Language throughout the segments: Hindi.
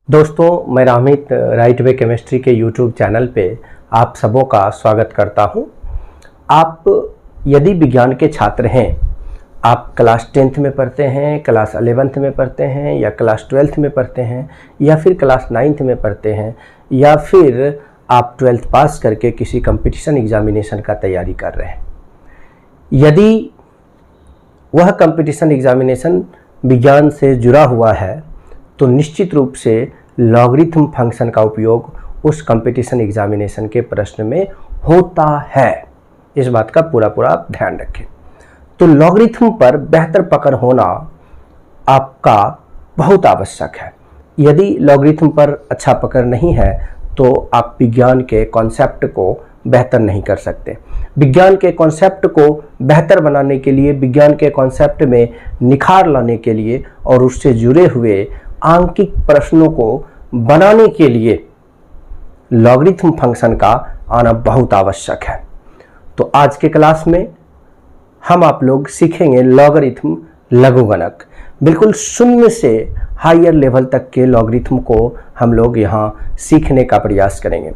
दोस्तों, मैं रामित राइट वे केमिस्ट्री के यूट्यूब चैनल पे आप सबों का स्वागत करता हूं। आप यदि विज्ञान के छात्र हैं, आप क्लास 10th में पढ़ते हैं, क्लास 11th में पढ़ते हैं या क्लास 12th में पढ़ते हैं या फिर क्लास 9th में पढ़ते हैं या फिर आप 12th पास करके किसी कंपटीशन एग्जामिनेशन का तैयारी कर रहे हैं। यदि वह कंपटीशन एग्जामिनेशन विज्ञान से जुड़ा हुआ है तो निश्चित रूप से लॉगरिथम फंक्शन का उपयोग उस कंपटीशन एग्जामिनेशन के प्रश्न में होता है। इस बात का पूरा आप ध्यान रखें। तो लॉगरिथम पर बेहतर पकड़ होना आपका बहुत आवश्यक है। यदि लॉगरिथम पर अच्छा पकड़ नहीं है तो आप विज्ञान के कॉन्सेप्ट को बेहतर नहीं कर सकते। विज्ञान के कॉन्सेप्ट को बेहतर बनाने के लिए, विज्ञान के कॉन्सेप्ट में निखार लाने के लिए और उससे जुड़े हुए आंकिक प्रश्नों को बनाने के लिए लॉगरिथम फंक्शन का आना बहुत आवश्यक है। तो आज के क्लास में हम आप लोग सीखेंगे लॉगरिथम लघुगणक। बिल्कुल शून्य से हायर लेवल तक के लॉगरिथम को हम लोग यहाँ सीखने का प्रयास करेंगे।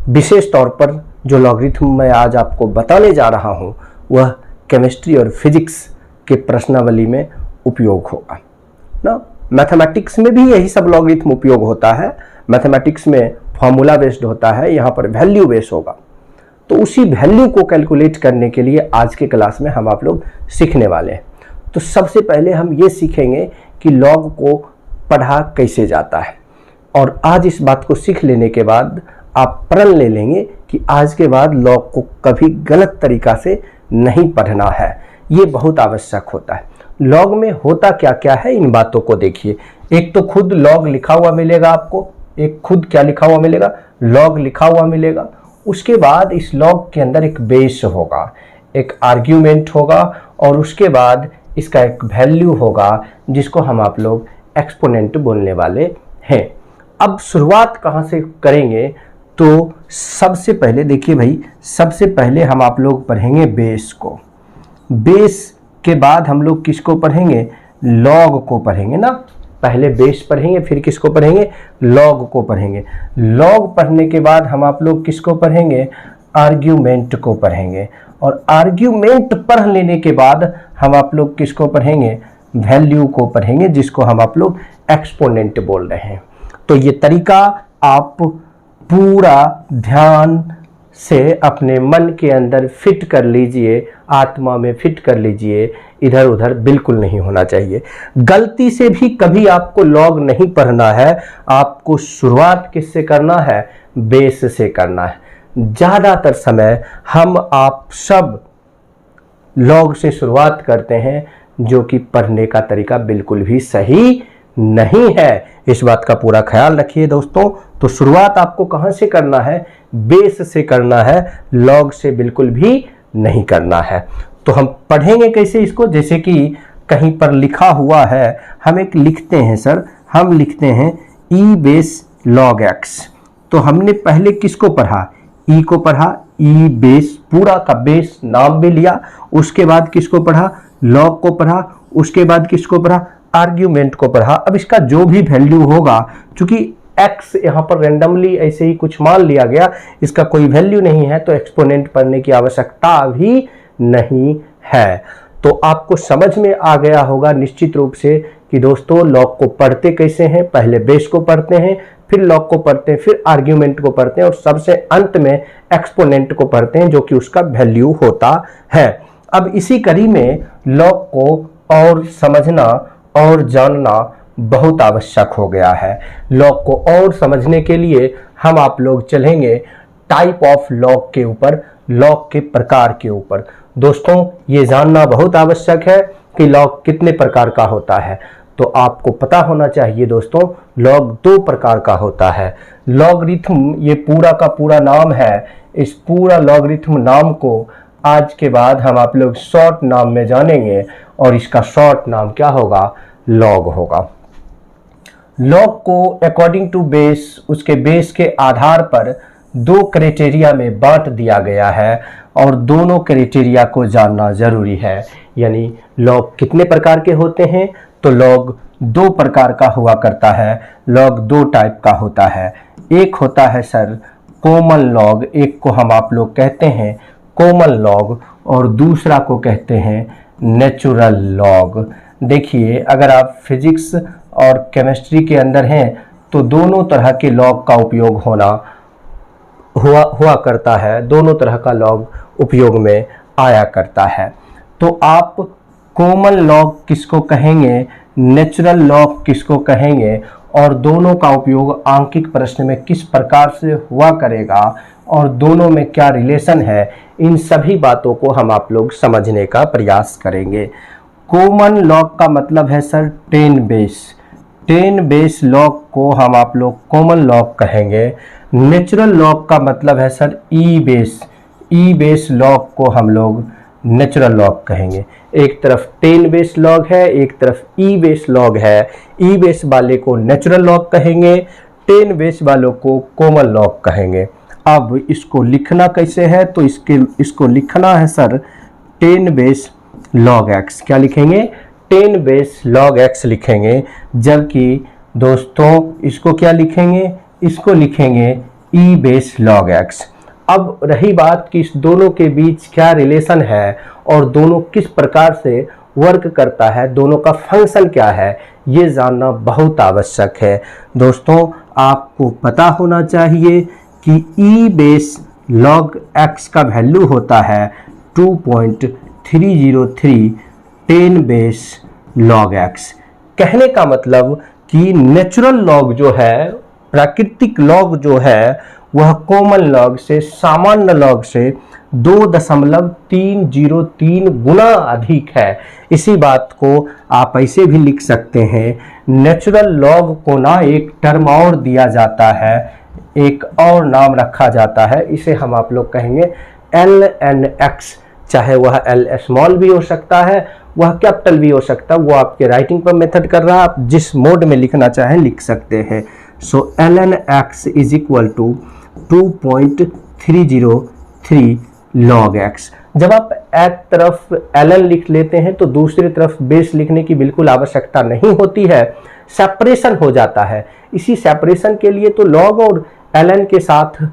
विशेष तौर पर जो लॉगरिथम मैं आज आपको बताने जा रहा हूँ वह केमिस्ट्री और फिजिक्स के प्रश्नावली में उपयोग होगा ना। मैथमेटिक्स में भी यही सब लॉगरिथम उपयोग होता है। मैथमेटिक्स में फॉर्मूला बेस्ड होता है, यहाँ पर वैल्यू बेस्ड होगा। तो उसी वैल्यू को कैलकुलेट करने के लिए आज के क्लास में हम आप लोग सीखने वाले हैं। तो सबसे पहले हम ये सीखेंगे कि लॉग को पढ़ा कैसे जाता है, और आज इस बात को सीख लेने के बाद आप प्रण ले लेंगे कि आज के बाद लॉग को कभी गलत तरीका से नहीं पढ़ना है। ये बहुत आवश्यक होता है। लॉग में होता क्या क्या है, इन बातों को देखिए। एक तो खुद लॉग लिखा हुआ मिलेगा आपको, एक खुद क्या लिखा हुआ मिलेगा, लॉग लिखा हुआ मिलेगा। उसके बाद इस लॉग के अंदर एक बेस होगा, एक आर्ग्यूमेंट होगा और उसके बाद इसका एक वैल्यू होगा जिसको हम आप लोग एक्सपोनेंट बोलने वाले हैं। अब शुरुआत कहाँ से करेंगे, तो सबसे पहले देखिए भाई, सबसे पहले हम आप लोग पढ़ेंगे बेस को। बेस के बाद हम लोग किसको पढ़ेंगे, लॉग को पढ़ेंगे ना। पहले बेस पढ़ेंगे, फिर किसको पढ़ेंगे, लॉग को पढ़ेंगे। लॉग पढ़ने के बाद हम आप लोग किसको पढ़ेंगे, आर्ग्यूमेंट को पढ़ेंगे। और आर्ग्यूमेंट पढ़ लेने के बाद हम आप लोग किसको पढ़ेंगे, वैल्यू को पढ़ेंगे, जिसको हम आप लोग एक्सपोनेंट बोल रहे हैं। तो ये तरीका आप पूरा ध्यान से अपने मन के अंदर फिट कर लीजिए, आत्मा में फिट कर लीजिए। इधर उधर बिल्कुल नहीं होना चाहिए। गलती से भी कभी आपको लॉग नहीं पढ़ना है। आपको शुरुआत किससे करना है, बेस से करना है। ज़्यादातर समय हम आप सब लॉग से शुरुआत करते हैं, जो कि पढ़ने का तरीका बिल्कुल भी सही नहीं है। इस बात का पूरा ख्याल रखिए दोस्तों। तो शुरुआत आपको कहां से करना है, बेस से करना है, लॉग से बिल्कुल भी नहीं करना है। तो हम पढ़ेंगे कैसे इसको, जैसे कि कहीं पर लिखा हुआ है, हम एक लिखते हैं सर, हम लिखते हैं ई बेस लॉग एक्स। तो हमने पहले किसको पढ़ा, ई को पढ़ा, ई बेस पूरा का बेस नाम भी लिया। उसके बाद किसको पढ़ा, लॉग को पढ़ा। उसके बाद किसको पढ़ा, आर्ग्यूमेंट को पढ़ा। अब इसका जो भी वैल्यू होगा, चूंकि x यहाँ पर रेंडमली ऐसे ही कुछ मान लिया गया, इसका कोई वैल्यू नहीं है, तो एक्सपोनेंट पढ़ने की आवश्यकता भी नहीं है। तो आपको समझ में आ गया होगा निश्चित रूप से कि दोस्तों लॉग को पढ़ते कैसे हैं। पहले बेस को पढ़ते हैं, फिर लॉग को पढ़ते हैं, फिर आर्ग्यूमेंट को पढ़ते हैं और सबसे अंत में एक्सपोनेंट को पढ़ते हैं, जो कि उसका वैल्यू होता है। अब इसी कड़ी में लॉग को और समझना और जानना बहुत आवश्यक हो गया है। लॉग को और समझने के लिए हम आप लोग चलेंगे टाइप ऑफ लॉग के ऊपर, लॉग के प्रकार के ऊपर। दोस्तों ये जानना बहुत आवश्यक है कि लॉग कितने प्रकार का होता है। तो आपको पता होना चाहिए दोस्तों, लॉग 2 प्रकार का होता है। लॉगरिथम ये पूरा का पूरा नाम है। इस पूरा लॉगरिथम नाम को आज के बाद हम आप लोग शॉर्ट नाम में जानेंगे और इसका शॉर्ट नाम क्या होगा, लॉग होगा। लॉग को अकॉर्डिंग टू बेस, उसके बेस के आधार पर 2 क्राइटेरिया में बांट दिया गया है और दोनों क्राइटेरिया को जानना जरूरी है। यानी लॉग कितने प्रकार के होते हैं, तो लॉग दो प्रकार का हुआ करता है, लॉग दो टाइप का होता है। एक होता है सर कॉमन लॉग, एक को हम आप लोग कहते हैं कॉमन लॉग और दूसरा को कहते हैं नेचुरल लॉग। देखिए अगर आप फिजिक्स और केमिस्ट्री के अंदर हैं तो दोनों तरह के लॉग का उपयोग हुआ करता है, दोनों तरह का लॉग उपयोग में आया करता है। तो आप कॉमन लॉग किसको कहेंगे, नेचुरल लॉग किसको कहेंगे और दोनों का उपयोग आंकिक प्रश्न में किस प्रकार से हुआ करेगा और दोनों में क्या रिलेशन है, इन सभी बातों को हम आप लोग समझने का प्रयास करेंगे। कॉमन लॉग का मतलब है सर 10 बेस लॉग को हम आप लोग कॉमन लॉग कहेंगे। नेचुरल लॉग का मतलब है सर ई बेस लॉग को हम लोग नेचुरल लॉग कहेंगे। एक तरफ 10 बेस लॉग है, एक तरफ ई बेस लॉग है। ई बेस वाले को नेचुरल लॉग कहेंगे, 10 बेस वालों को कॉमन लॉग कहेंगे। अब इसको लिखना कैसे है, तो इसको लिखना है सर 10 बेस लॉग एक्स। क्या लिखेंगे, 10 बेस लॉग एक्स लिखेंगे। जबकि दोस्तों इसको क्या लिखेंगे, इसको लिखेंगे ई बेस लॉग एक्स। अब रही बात कि इस दोनों के बीच क्या रिलेशन है और दोनों किस प्रकार से वर्क करता है, दोनों का फंक्शन क्या है, ये जानना बहुत आवश्यक है। दोस्तों आपको पता होना चाहिए कि ई बेस लॉग एक्स का वैल्यू होता है 2.303 10 बेस लॉग एक्स। कहने का मतलब कि नेचुरल लॉग जो है, प्राकृतिक लॉग जो है, वह कॉमन लॉग से, सामान्य लॉग से 2.303 गुना अधिक है। इसी बात को आप ऐसे भी लिख सकते हैं, नेचुरल लॉग को ना एक टर्म और दिया जाता है, एक और नाम रखा जाता है, इसे हम आप लोग कहेंगे ln(x), चाहे वह l स्मॉल भी हो सकता है, वह कैपिटल भी हो सकता है, वो आपके राइटिंग पर मेथड कर रहा है, आप जिस मोड में लिखना चाहें लिख सकते हैं। So ln(x) is equal to 2.303 log x। जब आप एक तरफ ln लिख लेते हैं तो दूसरी तरफ बेस लिखने की बिल्कुल आवश्यकता नहीं होती है, सेपरेशन हो जाता है। इसी सेपरेशन के लिए तो log और ln के साथ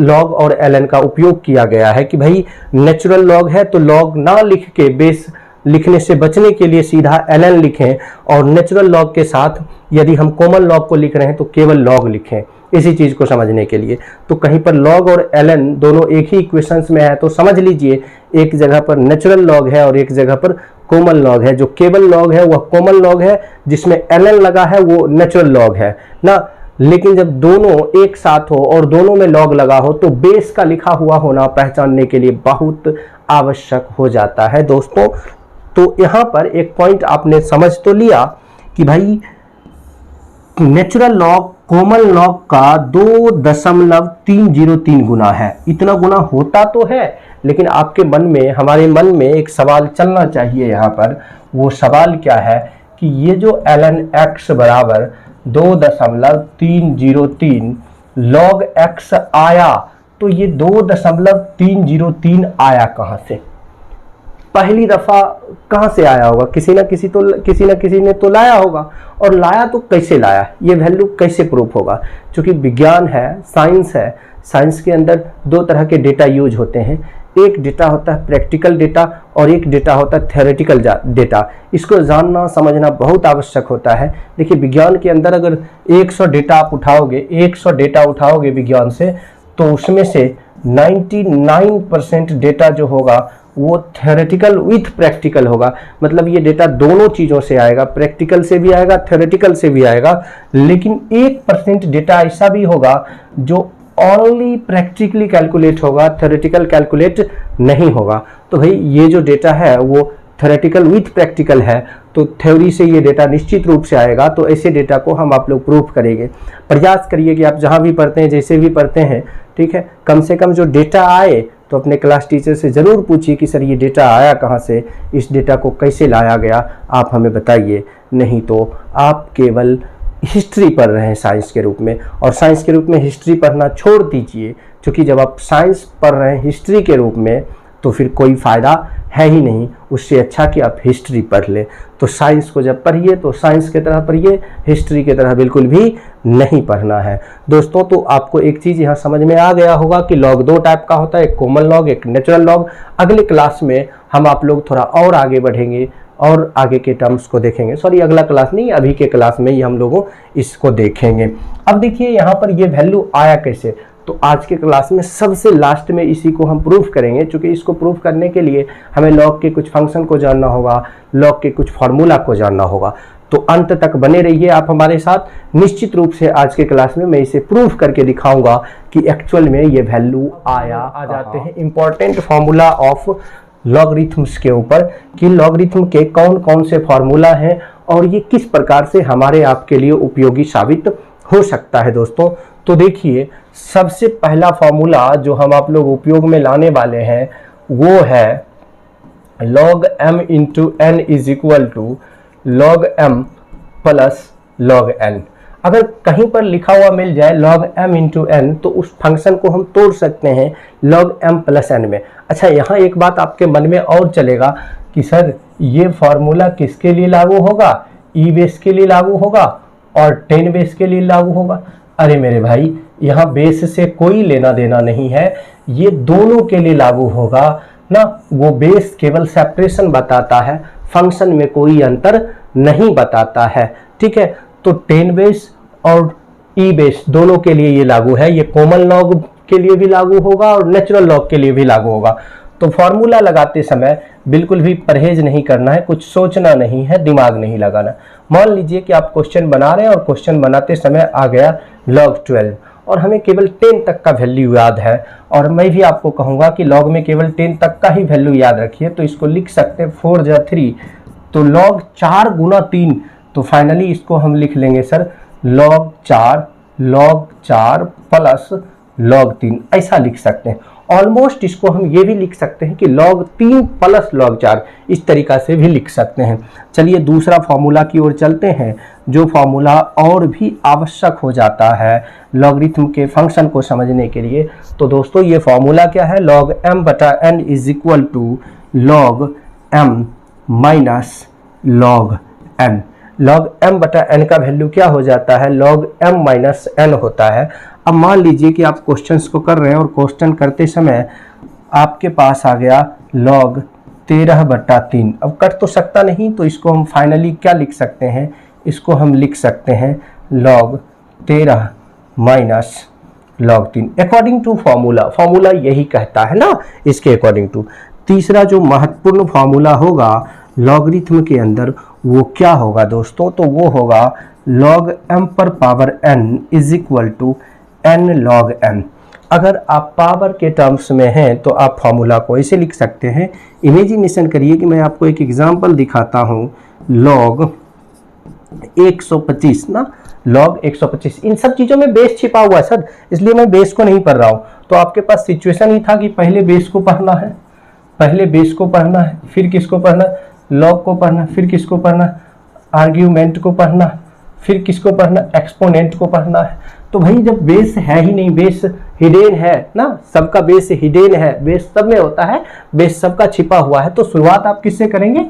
log और ln का उपयोग किया गया है कि भाई नेचुरल लॉग है तो log ना लिख के बेस लिखने से बचने के लिए सीधा ln लिखें, और नेचुरल लॉग के साथ यदि हम कॉमन लॉग को लिख रहे हैं तो केवल log लिखें, इसी चीज को समझने के लिए। तो कहीं पर log और ln दोनों एक ही इक्वेशंस में है तो समझ लीजिए एक जगह पर नेचुरल लॉग है और एक जगह पर कॉमन लॉग है। जो केवल लॉग है वह कॉमन लॉग है, जिसमें ln लगा है वो नेचुरल लॉग है ना। लेकिन जब दोनों एक साथ हो और दोनों में लॉग लगा हो तो बेस का लिखा हुआ होना पहचानने के लिए बहुत आवश्यक हो जाता है दोस्तों। तो यहाँ पर एक पॉइंट आपने समझ तो लिया कि भाई नेचुरल लॉग कॉमन लॉग का 2.303 गुना है। इतना गुना होता तो है, लेकिन आपके मन में, हमारे मन में एक सवाल चलना चाहिए यहाँ पर। वो सवाल क्या है कि ये जो ln(x) बराबर 2.303 log x आया, तो ये 2.303 आया कहाँ से? पहली दफा कहाँ से आया होगा? किसी ना किसी ने तो लाया होगा, और लाया तो कैसे लाया, ये वैल्यू कैसे प्रूफ होगा? क्योंकि विज्ञान है, साइंस है, साइंस के अंदर दो तरह के डेटा यूज होते हैं। एक डेटा होता है प्रैक्टिकल डेटा और एक डेटा होता है थ्योरेटिकल डेटा। इसको जानना समझना बहुत आवश्यक होता है। देखिए विज्ञान के अंदर अगर 100 डेटा आप उठाओगे, 100 डेटा उठाओगे विज्ञान से, तो उसमें से 99% डेटा जो होगा वो थ्योरेटिकल विथ प्रैक्टिकल होगा। मतलब ये डेटा दोनों चीज़ों से आएगा, प्रैक्टिकल से भी आएगा, थ्योरेटिकल से भी आएगा। लेकिन 1% डेटा ऐसा भी होगा जो ओनली प्रैक्टिकली कैलकुलेट होगा, थ्योरेटिकल कैलकुलेट नहीं होगा। तो भाई ये जो डेटा है वो थ्योरेटिकल विथ प्रैक्टिकल है, तो थ्योरी से ये डेटा निश्चित रूप से आएगा। तो ऐसे डेटा को हम आप लोग प्रूफ करेंगे। प्रयास करिए कि आप जहाँ भी पढ़ते हैं, जैसे भी पढ़ते हैं, ठीक है, कम से कम जो डेटा आए तो अपने क्लास टीचर से ज़रूर पूछिए कि सर ये डेटा आया कहाँ से, इस डेटा को कैसे लाया गया, आप हमें बताइए। नहीं तो आप केवल हिस्ट्री पढ़ रहे हैं साइंस के रूप में, और साइंस के रूप में हिस्ट्री पढ़ना छोड़ दीजिए। क्योंकि जब आप साइंस पढ़ रहे हैं हिस्ट्री के रूप में, तो फिर कोई फ़ायदा है ही नहीं। उससे अच्छा कि आप हिस्ट्री पढ़ लें। तो साइंस को जब पढ़िए तो साइंस की तरह पढ़िए, हिस्ट्री की तरह बिल्कुल भी नहीं पढ़ना है दोस्तों। तो आपको एक चीज़ यहाँ समझ में आ गया होगा कि लॉग दो टाइप का होता है, एक कॉमन लॉग, एक नेचुरल लॉग। अगले क्लास में हम आप लोग थोड़ा और आगे बढ़ेंगे और आगे के टर्म्स को देखेंगे। सॉरी, अगला क्लास नहीं, अभी के क्लास में ही हम लोगों इसको देखेंगे। अब देखिए यहाँ पर ये वैल्यू आया कैसे, तो आज के क्लास में सबसे लास्ट में इसी को हम प्रूफ करेंगे। क्योंकि इसको प्रूफ करने के लिए हमें लॉग के कुछ फंक्शन को जानना होगा, लॉग के कुछ फार्मूला को जानना होगा। तो अंत तक बने रहिए आप हमारे साथ। निश्चित रूप से आज के क्लास में मैं इसे प्रूफ करके दिखाऊंगा कि एक्चुअल में ये वैल्यू आ जाते हैं इंपॉर्टेंट फार्मूला ऑफ लॉगरिथम्स के ऊपर, कि लॉगरिथम के कौन कौन से फार्मूला हैं और ये किस प्रकार से हमारे आपके लिए उपयोगी साबित हो सकता है दोस्तों। तो देखिए, सबसे पहला फार्मूला जो हम आप लोग उपयोग में लाने वाले हैं वो है log m into n is equal to log m plus log n। अगर कहीं पर लिखा हुआ मिल जाए log m इंटू एन, तो उस फंक्शन को हम तोड़ सकते हैं log m प्लस n में। अच्छा, यहाँ एक बात आपके मन में और चलेगा कि सर ये फार्मूला किसके लिए लागू होगा, ई बेस के लिए लागू होगा और 10 बेस के लिए लागू होगा। अरे मेरे भाई, यहाँ बेस से कोई लेना देना नहीं है, ये दोनों के लिए लागू होगा ना। वो बेस केवल सेपरेशन बताता है, फंक्शन में कोई अंतर नहीं बताता है। ठीक है, तो 10 बेस और ई बेस दोनों के लिए ये लागू है। ये कॉमन लॉग के लिए भी लागू होगा और नेचुरल लॉग के लिए भी लागू होगा। तो फॉर्मूला लगाते समय बिल्कुल भी परहेज नहीं करना है, कुछ सोचना नहीं है, दिमाग नहीं लगाना। मान लीजिए कि आप क्वेश्चन बना रहे हैं और क्वेश्चन बनाते समय आ गया log 12 और हमें केवल 10 तक का वैल्यू याद है, और मैं भी आपको कहूँगा कि log में केवल 10 तक का ही वैल्यू याद रखिए। तो इसको लिख सकते हैं 4 जा 3, तो log 4 गुना 3, तो फाइनली इसको हम लिख लेंगे सर log 4 प्लस log 3, ऐसा लिख सकते हैं। ऑलमोस्ट इसको हम ये भी लिख सकते हैं कि log 3 प्लस log 4, इस तरीका से भी लिख सकते हैं। चलिए दूसरा फार्मूला की ओर चलते हैं, जो फार्मूला और भी आवश्यक हो जाता है लॉगरिथम के फंक्शन को समझने के लिए। तो दोस्तों ये फार्मूला क्या है, log m बटा n is equal to log m minus log n। log m बटा n का वैल्यू क्या हो जाता है, log m माइनस n होता है। अब मान लीजिए कि आप क्वेश्चंस को कर रहे हैं और क्वेश्चन करते समय आपके पास आ गया log 13 बटा 3। अब कट तो सकता नहीं, तो इसको हम फाइनली क्या लिख सकते हैं, इसको हम लिख सकते हैं log 13 minus log 3 according to formula यही कहता है ना, इसके अकॉर्डिंग टू। तीसरा जो महत्वपूर्ण फार्मूला होगा लॉगरिथम के अंदर वो क्या होगा दोस्तों, तो वो होगा log m पर power n is equal to n log m। अगर आप पावर के टर्म्स में हैं तो आप फार्मूला को ऐसे लिख सकते हैं। इमेजिनेशन करिए कि मैं आपको एक एग्जांपल दिखाता हूं, log 125 ना, log 125। इन सब चीज़ों में बेस छिपा हुआ है सर, इसलिए मैं बेस को नहीं पढ़ रहा हूँ। तो आपके पास सिचुएशन ही था कि पहले बेस को पढ़ना है, फिर किसको पढ़ना है, log को पढ़ना, फिर किसको पढ़ना, आर्ग्यूमेंट को पढ़ना, फिर किसको पढ़ना, एक्सपोनेंट को पढ़ना है। तो भाई जब बेस है ही नहीं, बेस हिडन है ना, सबका बेस हिडन है, बेस सब में होता है, बेस सबका छिपा हुआ है। तो शुरुआत आप किससे करेंगे,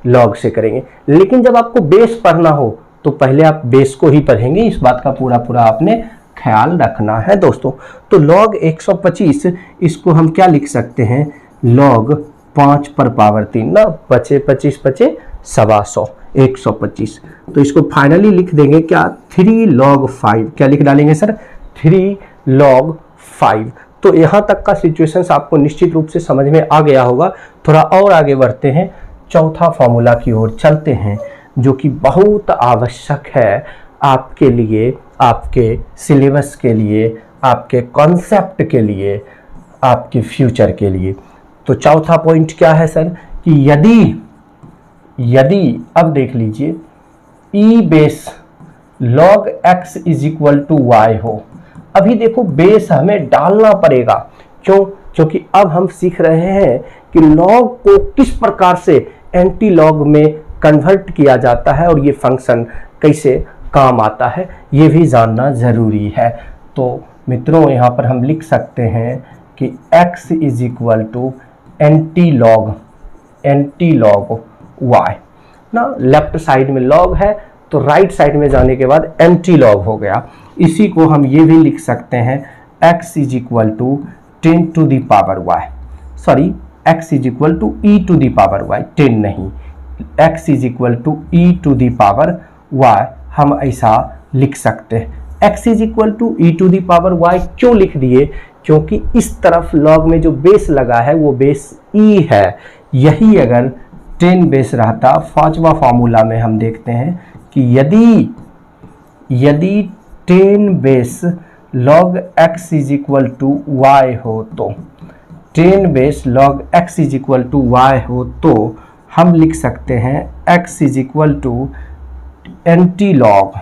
लॉग से करेंगे। लेकिन जब आपको बेस पढ़ना हो तो पहले आप बेस को ही पढ़ेंगे, इस बात का पूरा आपने ख्याल रखना है दोस्तों। तो log 125 इसको हम क्या लिख सकते हैं, log 5 पर पावर 3 ना, 25 पचे 125, 125। तो इसको फाइनली लिख देंगे क्या, 3 log 5। क्या लिख डालेंगे सर, 3 log 5। तो यहाँ तक का सिचुएशंस आपको निश्चित रूप से समझ में आ गया होगा। थोड़ा और आगे बढ़ते हैं, चौथा फॉर्मूला की ओर चलते हैं, जो कि बहुत आवश्यक है आपके लिए, आपके सिलेबस के लिए, आपके कॉन्सेप्ट के लिए, आपके फ्यूचर के लिए। तो चौथा पॉइंट क्या है सर, कि यदि अब देख लीजिए e base log x is equal to y हो। अभी देखो बेस हमें डालना पड़ेगा, क्यों, क्योंकि अब हम सीख रहे हैं कि लॉग को किस प्रकार से एंटी लॉग में कन्वर्ट किया जाता है और ये फंक्शन कैसे काम आता है, ये भी जानना ज़रूरी है। तो मित्रों यहाँ पर हम लिख सकते हैं कि x is equal to antilog y ना, लेफ्ट साइड में लॉग है तो राइट साइड में जाने के बाद एंटी लॉग हो गया। इसी को हम ये भी लिख सकते हैं x is equal to 10 to the power y, sorry x is equal to e to the power y, 10 नहीं, x is equal to e to the power y हम ऐसा लिख सकते हैं। x is equal to e to the power y क्यों लिख दिए? क्योंकि इस तरफ लॉग में जो बेस लगा है वो बेस e है। यही अगर 10 बेस रहता, पांचवा फॉर्मूला में हम देखते हैं कि यदि 10 base log x is equal to y हो, तो 10 base log x is equal to y हो तो हम लिख सकते हैं x is equal to antilog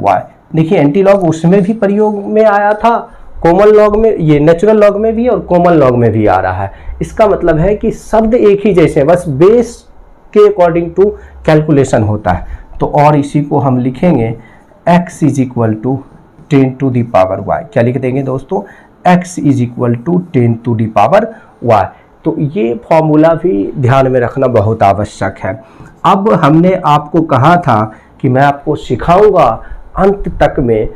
y। देखिए एंटी लॉग उसमें भी प्रयोग में आया था, कॉमन लॉग में, ये नेचुरल लॉग में भी और कॉमन लॉग में भी आ रहा है। इसका मतलब है कि शब्द एक ही जैसे, बस बेस के अकॉर्डिंग टू कैलकुलेशन होता है। तो और इसी को हम लिखेंगे x is equal to 10 to the power y। क्या लिख देंगे दोस्तों? x is equal to 10 to the power y। तो ये फॉर्मूला भी ध्यान में रखना बहुत आवश्यक है। अब हमने आपको कहा था कि मैं आपको सिखाऊंगा अंत तक में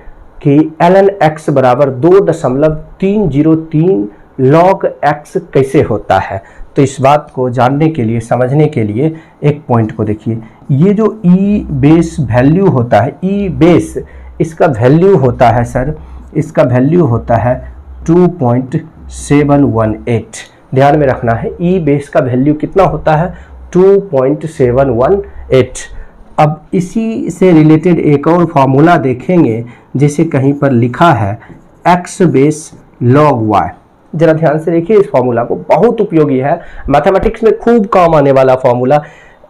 कि ln x बराबर 2.303 log x कैसे होता है। तो इस बात को जानने के लिए, समझने के लिए एक पॉइंट को देखिए। ये जो e बेस वैल्यू होता है, e बेस इसका वैल्यू होता है सर, इसका वैल्यू होता है 2.718। ध्यान में रखना है, e बेस का वैल्यू कितना होता है? 2.718। अब इसी से रिलेटेड एक और फॉर्मूला देखेंगे, जैसे कहीं पर लिखा है x बेस log y। जरा ध्यान से देखिए इस फॉर्मूला को, बहुत उपयोगी है, मैथमेटिक्स में खूब काम आने वाला formula,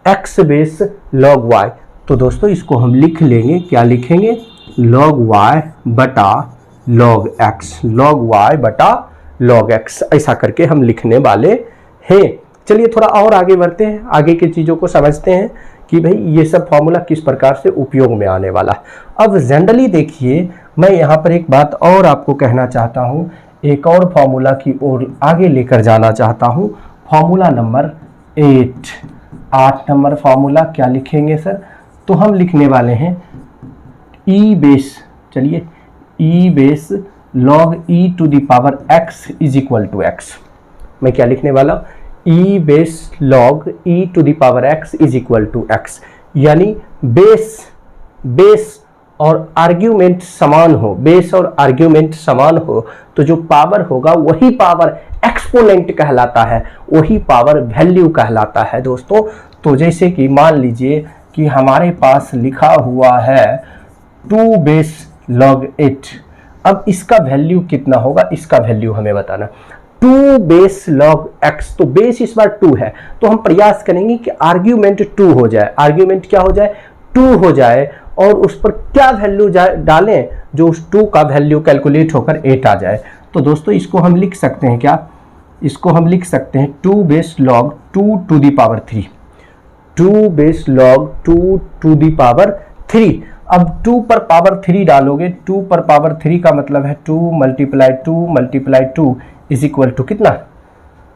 x base log y। तो दोस्तों इसको हम लिख लेंगे, क्या लिखेंगे? log y बटा log x, log y बटा log x, ऐसा करके हम लिखने वाले हैं। चलिए थोड़ा और आगे बढ़ते हैं, आगे की चीज़ों को समझते हैं कि भाई ये सब फॉर्मूला किस प्रकार से उपयोग में आने वाला है। अब जनरली देखिए, मैं यहाँ पर एक बात और आपको कहना चाहता हूँ, एक और फॉर्मूला की ओर आगे लेकर जाना चाहता हूँ। फॉर्मूला नंबर 8 नंबर फॉर्मूला क्या लिखेंगे सर? तो हम लिखने वाले हैं ई बेस, चलिए e base log e to the power x is equal to x। मैं क्या लिखने वाला? E base log e to the power x is equal to x, यानी बेस और आर्ग्यूमेंट समान हो, बेस और आर्ग्यूमेंट समान हो तो जो पावर होगा वही पावर एक्सपोनेंट कहलाता है, वही पावर वैल्यू कहलाता है दोस्तों। तो जैसे कि मान लीजिए कि हमारे पास लिखा हुआ है 2 बेस log 8। अब इसका वैल्यू कितना होगा, इसका वैल्यू हमें बताना। 2 बेस log x, तो बेस इस बार 2 है, तो हम प्रयास करेंगे कि आर्ग्यूमेंट 2 हो जाए, आर्ग्यूमेंट क्या हो जाए? 2 हो जाए, और उस पर क्या वैल्यू डालें जो उस 2 का वैल्यू कैलकुलेट होकर 8 आ जाए। तो दोस्तों इसको हम लिख सकते हैं, क्या इसको हम लिख सकते हैं 2 base log 2 to the power 3, 2 base log 2 to the power 3। अब 2 पर पावर 3 डालोगे, 2 पर पावर 3 का मतलब है 2 मल्टीप्लाई 2 इज इक्वल टू कितना?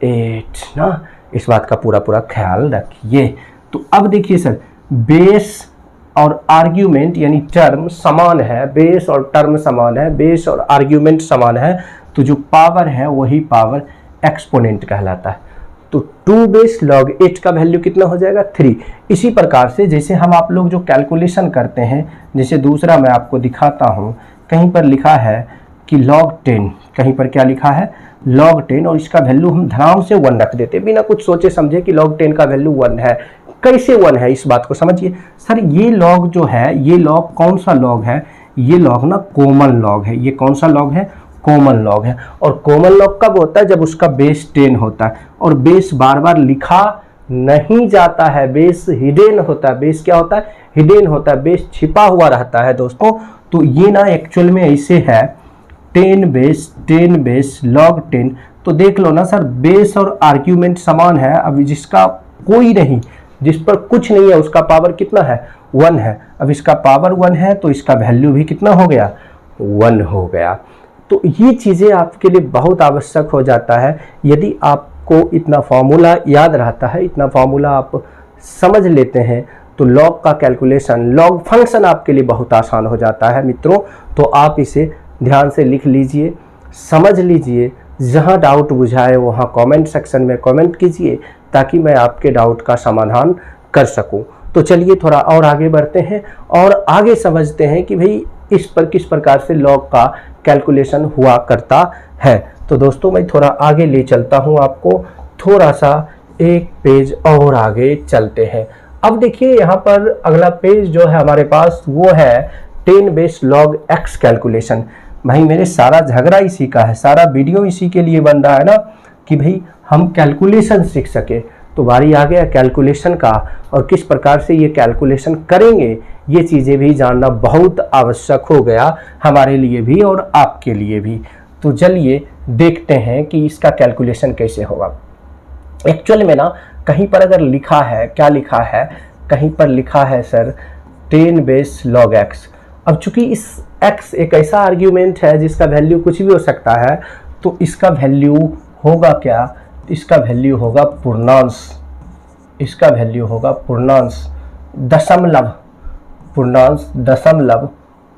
8 ना। इस बात का पूरा ख्याल रखिए। तो अब देखिए सर, बेस और आर्ग्यूमेंट यानी टर्म समान है, बेस और टर्म समान है, बेस और आर्ग्यूमेंट समान है, तो जो पावर है वही पावर एक्सपोनेंट कहलाता है। तो 2 बेस log 8 का वैल्यू कितना हो जाएगा? 3। इसी प्रकार से जैसे हम आप लोग जो कैलकुलेशन करते हैं, जैसे दूसरा मैं आपको दिखाता हूँ, कहीं पर लिखा है कि log 10, कहीं पर क्या लिखा है? log 10, और इसका वैल्यू हम धड़ाम से 1 रख देते बिना कुछ सोचे समझे कि log 10 का वैल्यू 1 है। कैसे 1 है इस बात को समझिए। सर ये लॉग जो है, ये लॉग कौन सा लॉग है? ये लॉग ना कॉमन लॉग है। ये कौन सा लॉग है? कॉमन लॉग है। और कॉमन लॉग कब होता है? जब उसका बेस 10 होता है, और बेस बार बार लिखा नहीं जाता है, बेस हिडन होता है। बेस क्या होता है? हिडन होता है, बेस छिपा हुआ रहता है दोस्तों। तो ये ना एक्चुअल में ऐसे है 10 बेस log 10। तो देख लो ना सर, बेस और आर्ग्यूमेंट समान है। अब जिसका कोई नहीं, जिस पर कुछ नहीं है, उसका पावर कितना है? 1 है। अब इसका पावर 1 है तो इसका वैल्यू भी कितना हो गया? 1 हो गया। तो ये चीज़ें आपके लिए बहुत आवश्यक हो जाता है। यदि आपको इतना फार्मूला याद रहता है, इतना फार्मूला आप समझ लेते हैं, तो लॉग का कैलकुलेशन, लॉग फंक्शन आपके लिए बहुत आसान हो जाता है मित्रों। तो आप इसे ध्यान से लिख लीजिए, समझ लीजिए, जहाँ डाउट बुझाए वहाँ कमेंट सेक्शन में कमेंट कीजिए ताकि मैं आपके डाउट का समाधान कर सकूं। तो चलिए थोड़ा और आगे बढ़ते हैं और आगे समझते हैं कि भाई इस पर किस प्रकार से लॉग का कैलकुलेशन हुआ करता है। तो दोस्तों मैं थोड़ा आगे ले चलता हूं आपको, थोड़ा सा एक पेज और आगे चलते हैं। अब देखिए यहाँ पर अगला पेज जो है हमारे पास वो है 10 बेस लॉग एक्स कैलकुलेशन। भाई मेरे सारा झगड़ा इसी का है, सारा वीडियो इसी के लिए बन रहा है ना कि भाई हम कैलकुलेशन सीख सके। तो बारी आ गया कैलकुलेशन का, और किस प्रकार से ये कैलकुलेशन करेंगे ये चीज़ें भी जानना बहुत आवश्यक हो गया हमारे लिए भी और आपके लिए भी। तो चलिए देखते हैं कि इसका कैलकुलेशन कैसे होगा। एक्चुअल में ना कहीं पर अगर लिखा है, क्या लिखा है, कहीं पर लिखा है सर 10 बेस लॉग एक्स। अब चूंकि इस x एक ऐसा आर्ग्यूमेंट है जिसका वैल्यू कुछ भी हो सकता है, तो इसका वैल्यू होगा क्या, इसका वैल्यू होगा पूर्णांश, इसका वैल्यू होगा पूर्णांश, दशमलव, पूर्णांश, दशमलव,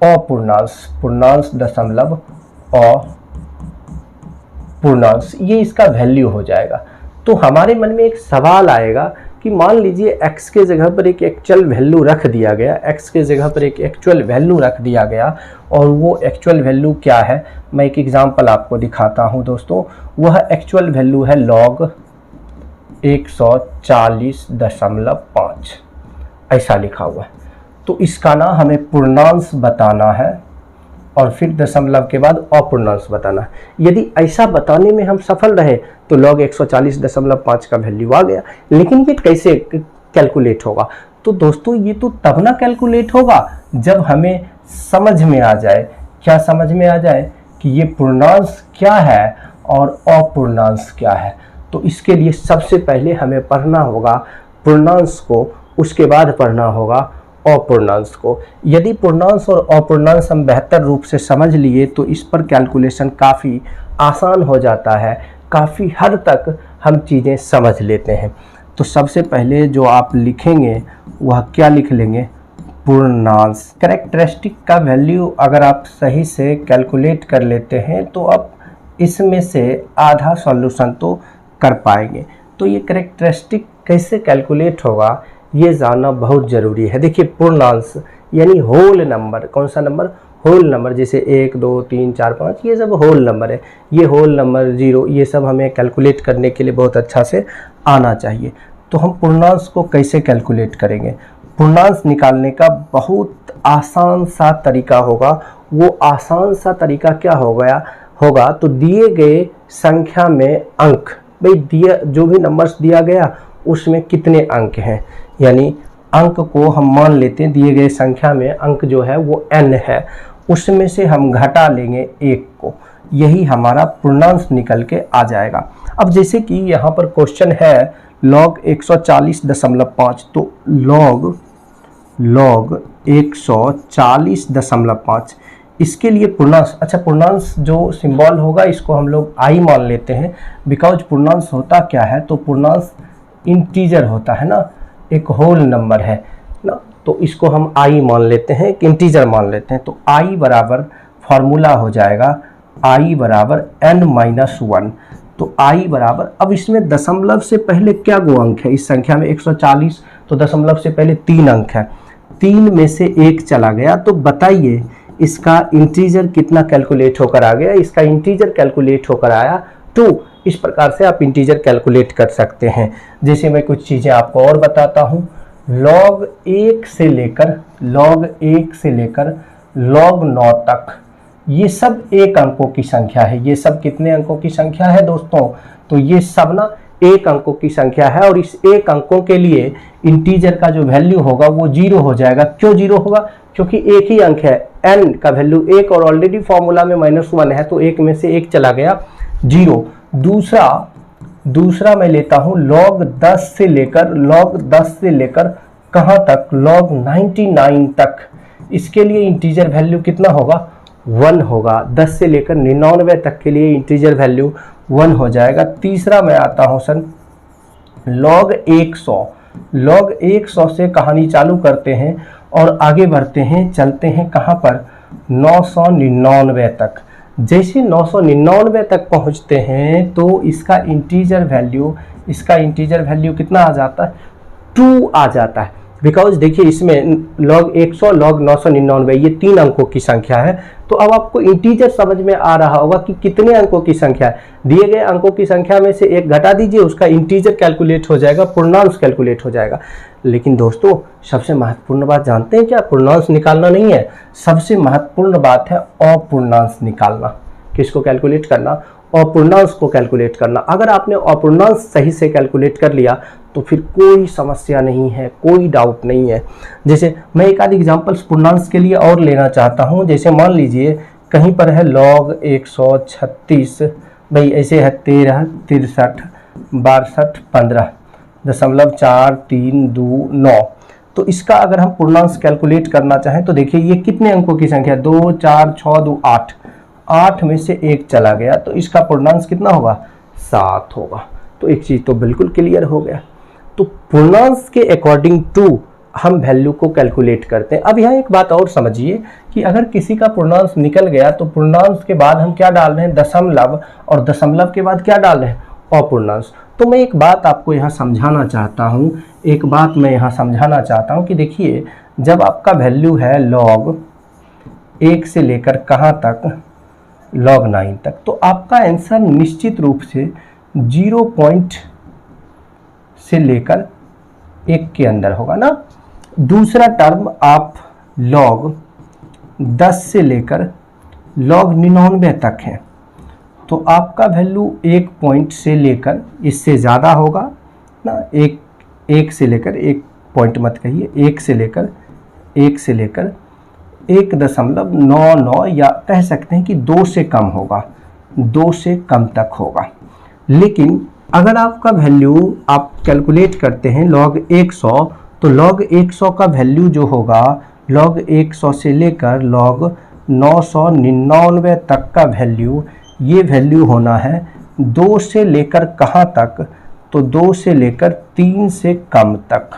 अपूर्णांश, पूर्णांश, दशमलव, अपूर्णांश, ये इसका वैल्यू हो जाएगा। तो हमारे मन में एक सवाल आएगा कि मान लीजिए x के जगह पर एक एक्चुअल वैल्यू रख दिया गया, x के जगह पर एक एक्चुअल वैल्यू रख दिया गया, और वो एक्चुअल वैल्यू क्या है, मैं एक एग्जांपल आपको दिखाता हूं दोस्तों। वह एक्चुअल वैल्यू है log 140.5, ऐसा लिखा हुआ है। तो इसका ना हमें पूर्णांश बताना है और फिर दशमलव के बाद अपूर्णांश बताना है। यदि ऐसा बताने में हम सफल रहे तो log 140.5 का वैल्यू आ गया। लेकिन ये कैसे कैलकुलेट होगा? तो दोस्तों ये तो तब ना कैलकुलेट होगा जब हमें समझ में आ जाए। क्या समझ में आ जाए? कि ये पूर्णांश क्या है और अपूर्णांश क्या है। तो इसके लिए सबसे पहले हमें पढ़ना होगा पूर्णांश को, उसके बाद पढ़ना होगा अपूर्णांश को। यदि पूर्णांश और अपूर्णांश हम बेहतर रूप से समझ लिए तो इस पर कैलकुलेशन काफ़ी आसान हो जाता है, काफ़ी हद तक हम चीज़ें समझ लेते हैं। तो सबसे पहले जो आप लिखेंगे वह क्या लिख लेंगे? पूर्णांश। कैरेक्टरिस्टिक का वैल्यू अगर आप सही से कैलकुलेट कर लेते हैं तो आप इसमें से आधा सॉल्यूशन तो कर पाएंगे। तो ये कैरेक्टरिस्टिक कैसे कैलकुलेट होगा ये जानना बहुत ज़रूरी है। देखिए पूर्णांश यानी होल नंबर, कौन सा नंबर? होल नंबर, जैसे 1 2 3 4 5 ये सब होल नंबर है। ये होल नंबर 0 ये सब हमें कैलकुलेट करने के लिए बहुत अच्छा से आना चाहिए। तो हम पूर्णांश को कैसे कैलकुलेट करेंगे? पूर्णांश निकालने का बहुत आसान सा तरीका होगा। वो आसान सा तरीका क्या होगा तो दिए गए संख्या में अंक, भाई दिया जो भी नंबर्स दिया गया उसमें कितने अंक हैं, यानी अंक को हम मान लेते हैं दिए गए संख्या में अंक जो है वो n है, उसमें से हम घटा लेंगे 1 को, यही हमारा पूर्णांश निकल के आ जाएगा। अब जैसे कि यहाँ पर क्वेश्चन है log 140.5, तो log 140.5 इसके लिए पूर्णांश, अच्छा पूर्णांश जो सिंबल होगा इसको हम लोग i मान लेते हैं, बिकॉज पूर्णांश होता क्या है, तो पूर्णांश इंटीजर होता है ना, एक होल नंबर है ना, तो इसको हम i मान लेते हैं, एक इंटीजर मान लेते हैं। तो i बराबर फॉर्मूला हो जाएगा i बराबर n-1। तो i बराबर, अब इसमें दशमलव से पहले क्या गो अंक है इस संख्या में 140, तो दशमलव से पहले 3 अंक है, 3 में से 1 चला गया। तो बताइए इसका इंटीजर कितना कैलकुलेट होकर आ गया? इसका इंटीजर कैलकुलेट होकर आया 2। इस प्रकार से आप इंटीजर कैलकुलेट कर सकते हैं। जैसे मैं कुछ चीज़ें आपको और बताता हूँ, log 1 से लेकर log 9 तक ये सब एक अंकों की संख्या है। ये सब कितने अंकों की संख्या है दोस्तों? तो ये सब ना एक अंकों की संख्या है, और इस एक अंकों के लिए इंटीजर का जो वैल्यू होगा वो 0 हो जाएगा। क्यों 0 होगा? क्योंकि एक ही अंक है, n का वैल्यू 1 और ऑलरेडी फॉर्मूला में -1 है, तो 1 में से 1 चला गया 0। दूसरा मैं लेता हूं log 10 से लेकर कहां तक? log 99 तक। इसके लिए इंटीजर वैल्यू कितना होगा? 1 होगा। 10 से लेकर 99 तक के लिए इंटीजर वैल्यू 1 हो जाएगा। तीसरा मैं आता हूँ सर log 100। log 100 से कहानी चालू करते हैं और आगे बढ़ते हैं, चलते हैं कहाँ पर 999 तक। जैसे 999 तक पहुँचते हैं तो इसका इंटीजर वैल्यू कितना आ जाता है, 2 आ जाता है। बिकॉज देखिए इसमें log 100 log 999 ये 3 अंकों की संख्या है। तो अब आपको इंटीजर समझ में आ रहा होगा कि कितने अंकों की संख्या है। दिए गए अंकों की संख्या में से 1 घटा दीजिए, उसका इंटीजर कैलकुलेट हो जाएगा, पूर्णांश कैलकुलेट हो जाएगा। लेकिन दोस्तों सबसे महत्वपूर्ण बात जानते हैं क्या, पूर्णांश निकालना नहीं है, सबसे महत्वपूर्ण बात है अपूर्णांश निकालना। किसको कैलकुलेट करना, अपूर्णांश को कैलकुलेट करना। अगर आपने अपूर्णांश सही से कैलकुलेट कर लिया तो फिर कोई समस्या नहीं है, कोई डाउट नहीं है। जैसे मैं एक आध एग्जांपल्स पूर्णांश के लिए और लेना चाहता हूं। जैसे मान लीजिए कहीं पर है log 136, भाई ऐसे है 13, 63, 62, 15.432 तो इसका अगर हम पूर्णांश कैलकुलेट करना चाहें तो देखिए ये कितने अंकों की संख्या, 2 4 6 2 8, 8 में से 1 चला गया तो इसका पूर्णांश कितना होगा, 7 होगा। तो एक चीज़ तो बिल्कुल क्लियर हो गया। तो पूर्णांश के अकॉर्डिंग टू हम वैल्यू को कैलकुलेट करते हैं। अब यहाँ एक बात और समझिए कि अगर किसी का पूर्णांश निकल गया तो पूर्णांश के बाद हम क्या डाल रहे हैं, दशमलव, और दशमलव के बाद क्या डाल रहे हैं, अपूर्णांश। तो मैं एक बात आपको यहाँ समझाना चाहता हूँ, कि देखिए जब आपका वैल्यू है log 1 से लेकर कहाँ तक, log 9 तक, तो आपका आंसर निश्चित रूप से 0 पॉइंट से लेकर 1 के अंदर होगा ना। दूसरा टर्म आप log 10 से लेकर log 99 तक है तो आपका वैल्यू 1 पॉइंट से लेकर, इससे ज़्यादा होगा ना, 1 से लेकर 1 पॉइंट मत कहिए, 1 से लेकर 1.99 या कह सकते हैं कि 2 से कम होगा, 2 से कम तक होगा। लेकिन अगर आपका वैल्यू आप कैलकुलेट करते हैं log 100 तो log 100 का वैल्यू जो होगा, log 100 से लेकर log 999 तक का वैल्यू, ये वैल्यू होना है 2 से लेकर कहाँ तक, तो 2 से लेकर 3 से कम तक।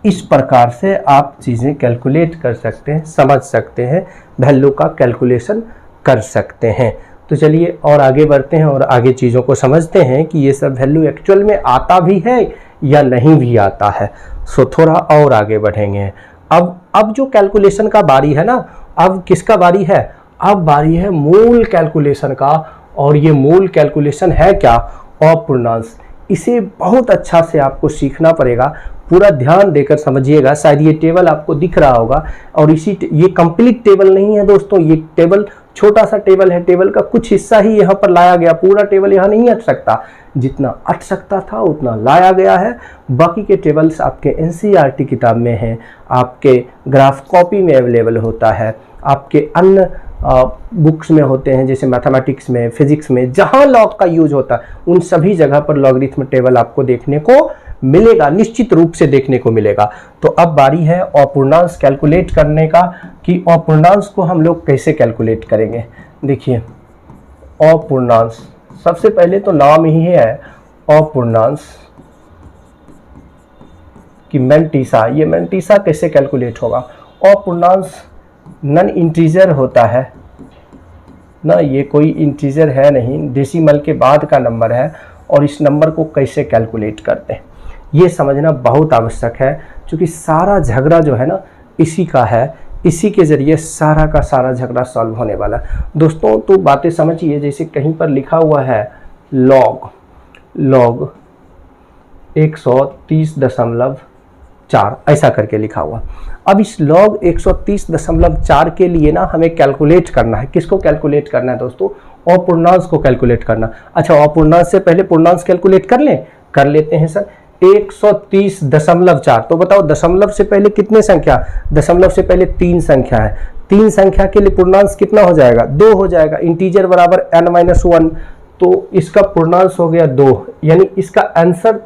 इस प्रकार से आप चीज़ें कैलकुलेट कर सकते हैं, समझ सकते हैं, वैल्यू का कैलकुलेशन कर सकते हैं। तो चलिए और आगे बढ़ते हैं और आगे चीज़ों को समझते हैं कि ये सब वैल्यू एक्चुअल में आता भी है या नहीं भी आता है। सो थोड़ा और आगे बढ़ेंगे। अब जो कैलकुलेशन का बारी है ना, अब किसका बारी है, अब बारी है मूल कैलकुलेशन का। और ये मूल कैलकुलेशन है क्या, अपूर्णांश। इसे बहुत अच्छा से आपको सीखना पड़ेगा, पूरा ध्यान देकर समझिएगा। शायद ये टेबल आपको दिख रहा होगा और ये कंप्लीट टेबल नहीं है दोस्तों, ये टेबल छोटा सा टेबल है, टेबल का कुछ हिस्सा ही यहाँ पर लाया गया, पूरा टेबल यहाँ नहीं अट सकता। जितना अट सकता था उतना लाया गया है। बाकी के टेबल्स आपके NCERT किताब में हैं, आपके ग्राफ कॉपी में अवेलेबल होता है, आपके अन्य बुक्स में होते हैं, जैसे मैथमेटिक्स में, फिजिक्स में, जहाँ लॉग का यूज होता है उन सभी जगह पर लॉगरिथम टेबल आपको देखने को मिलेगा, निश्चित रूप से देखने को मिलेगा। तो अब बारी है अपूर्णांश कैलकुलेट करने का, कि अपूर्णांश को हम लोग कैसे कैलकुलेट करेंगे। देखिए अपूर्णांश, सबसे पहले तो नाम ही है अपूर्णांश कि मैंटीसा। ये मैंटीसा कैसे कैलकुलेट होगा, अपूर्णांश नॉन इंटीजर होता है ना, ये कोई इंटीजर है नहीं, डेसिमल के बाद का नंबर है। और इस नंबर को कैसे कैलकुलेट करते हैं ये समझना बहुत आवश्यक है, क्योंकि सारा झगड़ा जो है ना इसी का है, इसी के ज़रिए सारा का सारा झगड़ा सॉल्व होने वाला है दोस्तों। तो बातें समझिए, जैसे कहीं पर लिखा हुआ है log 130.4 ऐसा करके लिखा हुआ। अब इस log 130.4 के लिए ना हमें कैलकुलेट करना है। किसको कैलकुलेट करना है दोस्तों, अपूर्णांश को कैलकुलेट करना। अच्छा, अपूर्णांश से पहले पूर्णांश कैलकुलेट कर लेते हैं सर। 130.4, तो बताओ दशमलव से पहले कितने संख्या, दशमलव से पहले 3 संख्या है, 3 संख्या के लिए पूर्णांश कितना हो जाएगा, 2 हो जाएगा। इंटीजर बराबर n-1, तो इसका पूर्णांश हो गया 2, यानी इसका आंसर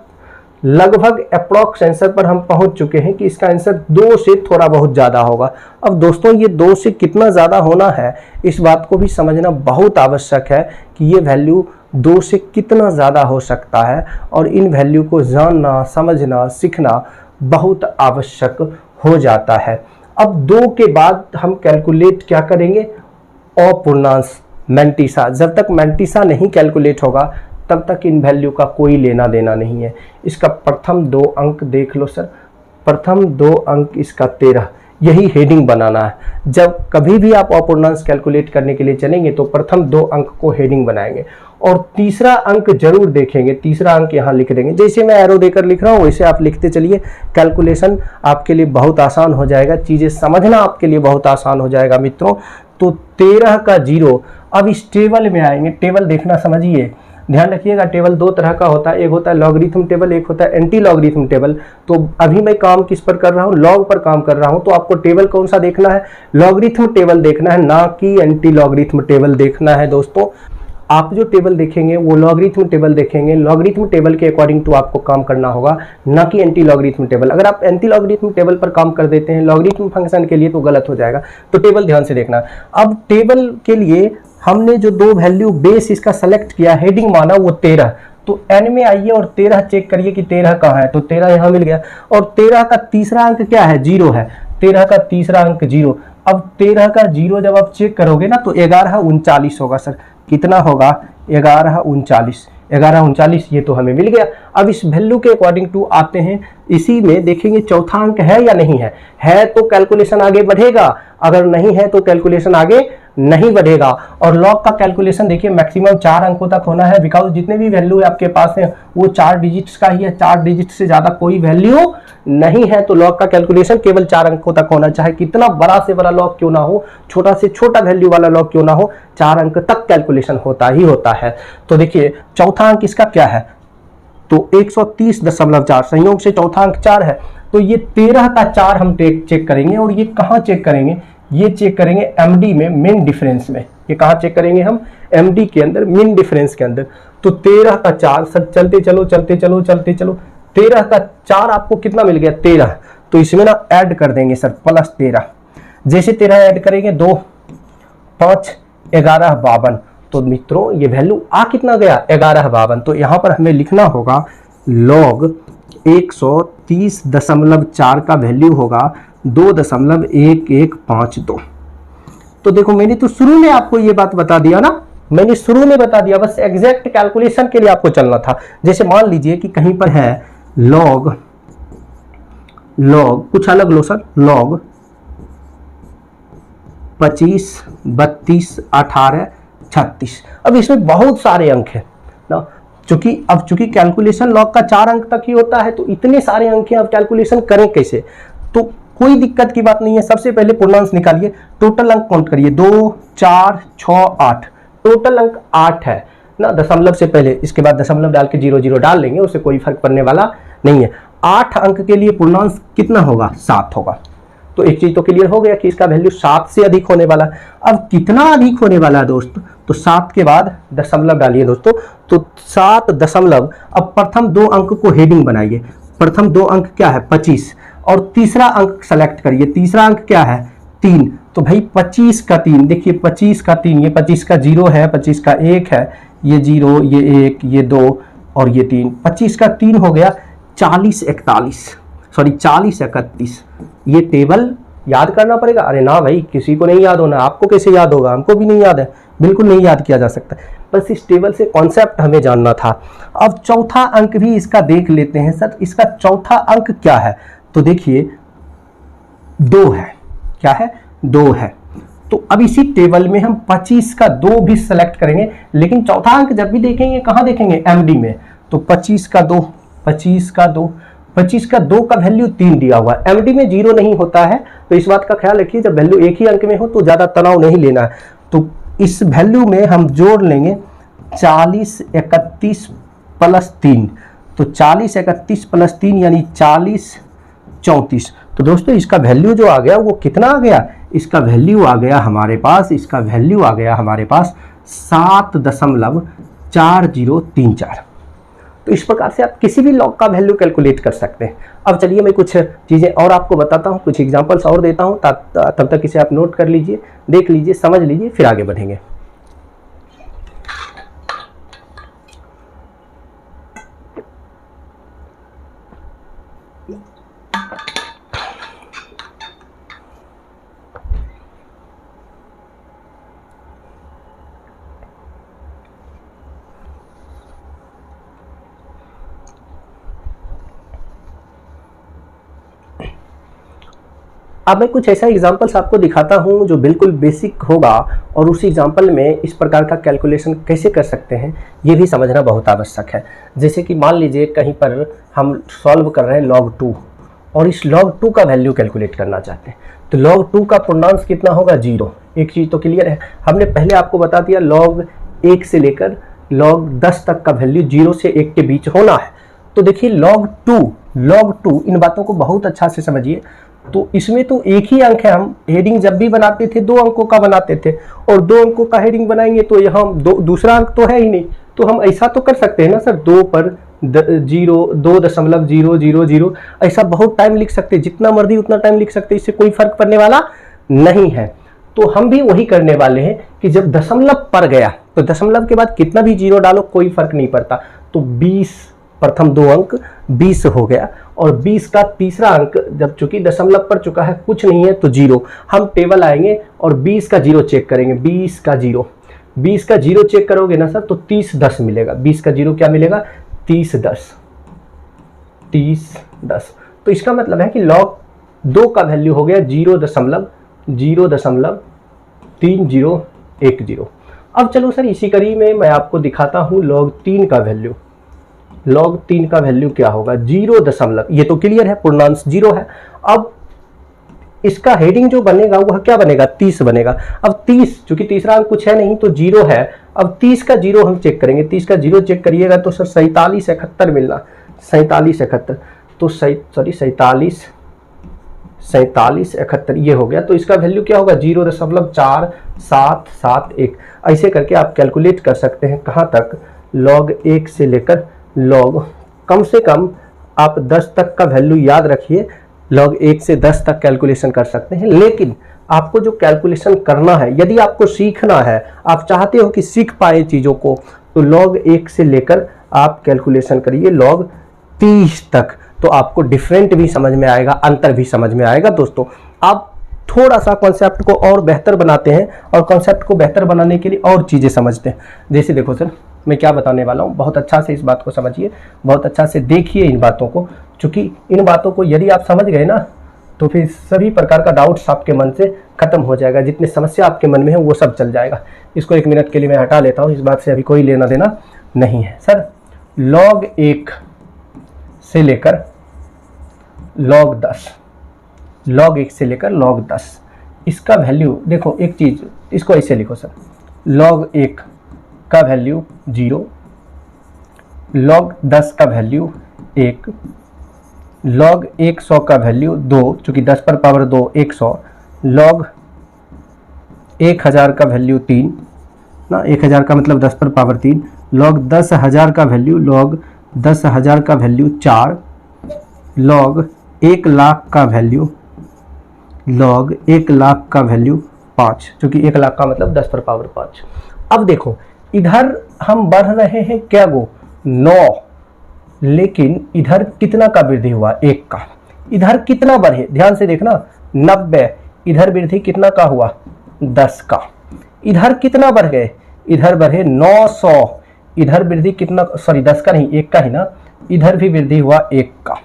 लगभग अप्रॉक्स आंसर पर हम पहुंच चुके हैं कि इसका आंसर 2 से थोड़ा बहुत ज़्यादा होगा। अब दोस्तों ये 2 से कितना ज़्यादा होना है इस बात को भी समझना बहुत आवश्यक है कि ये वैल्यू 2 से कितना ज़्यादा हो सकता है, और इन वैल्यू को जानना, समझना, सीखना बहुत आवश्यक हो जाता है। अब 2 के बाद हम कैलकुलेट क्या करेंगे, अपूर्णांश मैंटिसा। जब तक मैंटिसा नहीं कैलकुलेट होगा तब तक इन वैल्यू का कोई लेना देना नहीं है। इसका प्रथम 2 अंक देख लो सर, प्रथम 2 अंक इसका 13, यही हेडिंग बनाना है। जब कभी भी आप अपूर्णांश कैलकुलेट करने के लिए चलेंगे तो प्रथम 2 अंक को हेडिंग बनाएंगे, और तीसरा अंक जरूर देखेंगे। तीसरा अंक यहाँ लिख देंगे, जैसे मैं एरो देकर लिख रहा हूँ वैसे आप लिखते चलिए। कैलकुलेशन आपके लिए बहुत आसान हो जाएगा, चीज़ें समझना आपके लिए बहुत आसान हो जाएगा मित्रों। तो 13 का 0। अब इस टेबल में आएंगे, टेबल देखना समझिए, ध्यान रखिएगा। टेबल 2 तरह का होता है, एक होता है लॉगरिथम टेबल, एक होता है एंटी लॉगरिथम टेबल। तो अभी मैं काम किस पर कर रहा हूँ, लॉग पर काम कर रहा हूँ। तो आपको टेबल कौन सा देखना है, लॉगरिथम टेबल देखना है, ना कि एंटी लॉगरिथम टेबल देखना है। दोस्तों आप जो टेबल देखेंगे वो लॉगरिथम टेबल देखेंगे, लॉगरिथम टेबल के अकॉर्डिंग टू आपको काम करना होगा, ना कि एंटी लॉगरिथम टेबल। अगर आप एंटी लॉगरिथम टेबल पर काम कर देते हैं लॉगरिथम फंक्शन के लिए तो गलत हो जाएगा। तो टेबल ध्यान से देखना। अब टेबल के लिए हमने जो 2 वैल्यू बेस इसका सेलेक्ट किया, हेडिंग माना वो 13। तो एन में आइए और 13 चेक करिए कि 13 कहाँ है। तो 13 यहाँ मिल गया, और 13 का तीसरा अंक क्या है, 0 है। 13 का तीसरा अंक 0। अब 13 का 0 जब आप चेक करोगे ना तो 1139 होगा सर। कितना होगा, 1139। 1139 ये तो हमें मिल गया। अब इस वैल्यू के अकॉर्डिंग टू आते हैं, इसी में देखेंगे चौथा अंक है या नहीं है तो कैलकुलेशन आगे बढ़ेगा, अगर नहीं है तो कैलकुलेशन आगे नहीं बढ़ेगा। और लॉग का कैलकुलेशन देखिए मैक्सिमम 4 अंकों तक होना है, बिकॉज जितने भी वैल्यू आपके पास है वो 4 डिजिट्स का ही है, 4 डिजिट से ज्यादा कोई वैल्यू नहीं है। तो लॉग का कैलकुलेशन केवल 4 अंकों तक होना, चाहे कितना बड़ा से बड़ा लॉग क्यों ना हो, छोटा से छोटा वैल्यू वाला लॉग क्यों ना हो, 4 अंक तक कैलकुलेशन होता ही होता है। तो देखिए चौथा अंक इसका क्या है, तो 130.4, संयोग से चौथा अंक 4 है। तो ये 13 का 4 हम चेक करेंगे, और ये कहाँ चेक करेंगे, ये चेक करेंगे एमडी में, मीन डिफरेंस में। ये कहाँ चेक करेंगे हम, एमडी के अंदर, मीन डिफरेंस के अंदर। तो 13 का 4 सर, चलते चलो चलते चलो चलते चलो, 13 का 4 आपको कितना मिल गया, 13। तो इसमें ना ऐड कर देंगे सर, प्लस 13। जैसे 13 ऐड करेंगे 2 5 11 52। तो मित्रों ये वैल्यू आ कितना गया, 1152। तो यहाँ पर हमें लिखना होगा लॉग 130.4 का वैल्यू होगा 2.1152। तो देखो मैंने तो शुरू में आपको ये बात बता दिया ना, मैंने शुरू में बता दिया, बस एग्जैक्ट कैलकुलेशन के लिए आपको चलना था। जैसे मान लीजिए कि कहीं पर है लॉग कुछ अलग लो सर, लॉग 25 32 18 36। अब इसमें बहुत सारे अंक हैं ना, चूंकि कैलकुलेशन लॉग का 4 अंक तक ही होता है, तो इतने सारे अंक हैं, अब कैलकुलेशन करें कैसे। तो कोई दिक्कत की बात नहीं है। सबसे पहले पूर्णांश निकालिए, टोटल अंक काउंट करिए, 2 4 6 8, टोटल अंक 8 है ना, दशमलव से पहले। इसके बाद दशमलव डाल के 0 0 डाल लेंगे, उससे कोई फर्क पड़ने वाला नहीं है। 8 अंक के लिए पूर्णांश कितना होगा, 7 होगा। तो एक चीज तो क्लियर हो गया कि इसका वैल्यू 7 से अधिक होने वाला। अब कितना अधिक होने वाला है दोस्त, तो 7 के बाद दशमलव डालिए दोस्तों, तो 7 दशमलव। अब प्रथम 2 अंक को हेडिंग बनाइए, प्रथम 2 अंक क्या है, 25, और तीसरा अंक सेलेक्ट करिए। तीसरा अंक क्या है, 3। तो भाई 25 का 3, देखिए 25 का 3, ये 25 का 0 है, 25 का 1 है, ये 0, ये 1, ये 2 और ये 3। 25 का 3 हो गया 40 31। ये टेबल याद करना पड़ेगा। अरे ना भाई, किसी को नहीं याद होना, आपको कैसे याद होगा, हमको भी नहीं याद है, बिल्कुल नहीं याद किया जा सकता। बस इस टेबल से कॉन्सेप्ट हमें जानना था। अब चौथा अंक भी इसका देख लेते हैं सर, इसका चौथा अंक क्या है, तो देखिए 2 है। क्या है, 2 है। तो अब इसी टेबल में हम 25 का 2 भी सेलेक्ट करेंगे, लेकिन चौथा अंक जब भी देखेंगे कहाँ देखेंगे, एमडी में। तो 25 का 2 का वैल्यू 3 दिया हुआ है, एमडी में 0 नहीं होता है। तो इस बात का ख्याल रखिए, जब वैल्यू एक ही अंक में हो तो ज्यादा तनाव नहीं लेना है। तो इस वैल्यू में हम जोड़ लेंगे 40 31 प्लस 3। तो 40 31 प्लस 3 यानी 40 34। तो दोस्तों इसका वैल्यू जो आ गया वो कितना आ गया, इसका वैल्यू आ गया हमारे पास, 7.4034। तो इस प्रकार से आप किसी भी लॉग का वैल्यू कैलकुलेट कर सकते हैं। अब चलिए मैं कुछ चीज़ें और आपको बताता हूँ, कुछ एग्जांपल्स और देता हूँ, तब तक इसे आप नोट कर लीजिए, देख लीजिए, समझ लीजिए, फिर आगे बढ़ेंगे। अब मैं कुछ ऐसा एग्जांपल्स आपको दिखाता हूं जो बिल्कुल बेसिक होगा, और उसी एग्जांपल में इस प्रकार का कैलकुलेशन कैसे कर सकते हैं ये भी समझना बहुत आवश्यक है। जैसे कि मान लीजिए कहीं पर हम सॉल्व कर रहे हैं log 2 और इस log 2 का वैल्यू कैलकुलेट करना चाहते हैं, तो log 2 का पूर्णांक कितना होगा? 0। एक चीज़ तो क्लियर है, हमने पहले आपको बता दिया log 1 से लेकर log 10 तक का वैल्यू 0 से 1 के बीच होना है। तो देखिए log 2 इन बातों को बहुत अच्छा से समझिए। तो इसमें तो एक ही अंक है, हम हेडिंग जब भी बनाते थे 2 अंकों का बनाते थे, और 2 अंकों का हेडिंग बनाएंगे तो यहाँ दूसरा अंक तो है ही नहीं, तो हम ऐसा तो कर सकते हैं ना सर, 2 पर 2.000 ऐसा बहुत टाइम लिख सकते हैं, जितना मर्जी उतना टाइम लिख सकते हैं, इससे कोई फर्क पड़ने वाला नहीं है। तो हम भी वही करने वाले हैं कि जब दशमलव पर गया तो दशमलव के बाद कितना भी 0 डालो कोई फर्क नहीं पड़ता। तो 20 प्रथम 2 अंक 20 हो गया, और 20 का तीसरा अंक जब चूंकि दशमलव पर चुका है कुछ नहीं है तो 0, हम टेबल आएंगे और 20 का 0 चेक करेंगे। 20 का 0 चेक करोगे ना सर तो 3010 मिलेगा। 20 का 0 क्या मिलेगा? 3010। तो इसका मतलब है कि log 2 का वैल्यू हो गया 0.3010। अब चलो सर इसी कड़ी में मैं आपको दिखाता हूँ log 3 का वैल्यू। log 3 का वैल्यू क्या होगा? 0. ये तो क्लियर है, पूर्णांक 0 है। अब इसका हेडिंग जो बनेगा वह क्या बनेगा? 30 बनेगा। अब 30 चूंकि तीसरा अंक कुछ है नहीं तो 0 है। अब 30 का 0 हम चेक करेंगे, 30 का 0 चेक करिएगा तो सर 4771 मिलना। 4771 तो 4771 ये हो गया। तो इसका वैल्यू क्या होगा? 0.4771। ऐसे करके आप कैलकुलेट कर सकते हैं कहाँ तक? log 1 से लेकर log, कम से कम आप 10 तक का वैल्यू याद रखिए। log 1 से 10 तक कैलकुलेशन कर सकते हैं, लेकिन आपको जो कैलकुलेशन करना है, यदि आपको सीखना है, आप चाहते हो कि सीख पाए चीज़ों को, तो log 1 से लेकर आप कैलकुलेशन करिए log 30 तक, तो आपको डिफरेंट भी समझ में आएगा, अंतर भी समझ में आएगा। दोस्तों आप थोड़ा सा कॉन्सेप्ट को और बेहतर बनाते हैं, और कॉन्सेप्ट को बेहतर बनाने के लिए और चीज़ें समझते हैं। जैसे देखो सर मैं क्या बताने वाला हूँ, बहुत अच्छा से इस बात को समझिए, बहुत अच्छा से देखिए इन बातों को, क्योंकि इन बातों को यदि आप समझ गए ना तो फिर सभी प्रकार का डाउट्स आपके मन से खत्म हो जाएगा, जितनी समस्या आपके मन में है वो सब चल जाएगा। इसको 1 मिनट के लिए मैं हटा लेता हूँ, इस बात से अभी कोई लेना देना नहीं है। सर log 1 से लेकर log 10, log 1 से लेकर log 10, इसका वैल्यू देखो, एक चीज़ इसको ऐसे लिखो सर, log 1 का वैल्यू 0, log 10 का वैल्यू 1, log 100 का वैल्यू 2, चूँकि 10 पर पावर 2 100, log 1000 का वैल्यू 3 ना, 1000 का मतलब 10 पर पावर 3, log 10,000 का वैल्यू 4, log 1 लाख का वैल्यू 5, चूँकि 1 लाख का मतलब 10 पर पावर 5। अब देखो इधर हम बढ़ रहे हैं क्या गो? 9, लेकिन इधर कितना का वृद्धि हुआ? 1 का। इधर कितना बढ़े? ध्यान से देखना, 90, इधर वृद्धि कितना का हुआ? 10 का। इधर कितना बढ़ गए? इधर बढ़े 900, इधर वृद्धि कितना, सॉरी 10 का नहीं 1 का ही ना, इधर भी वृद्धि हुआ 1 का।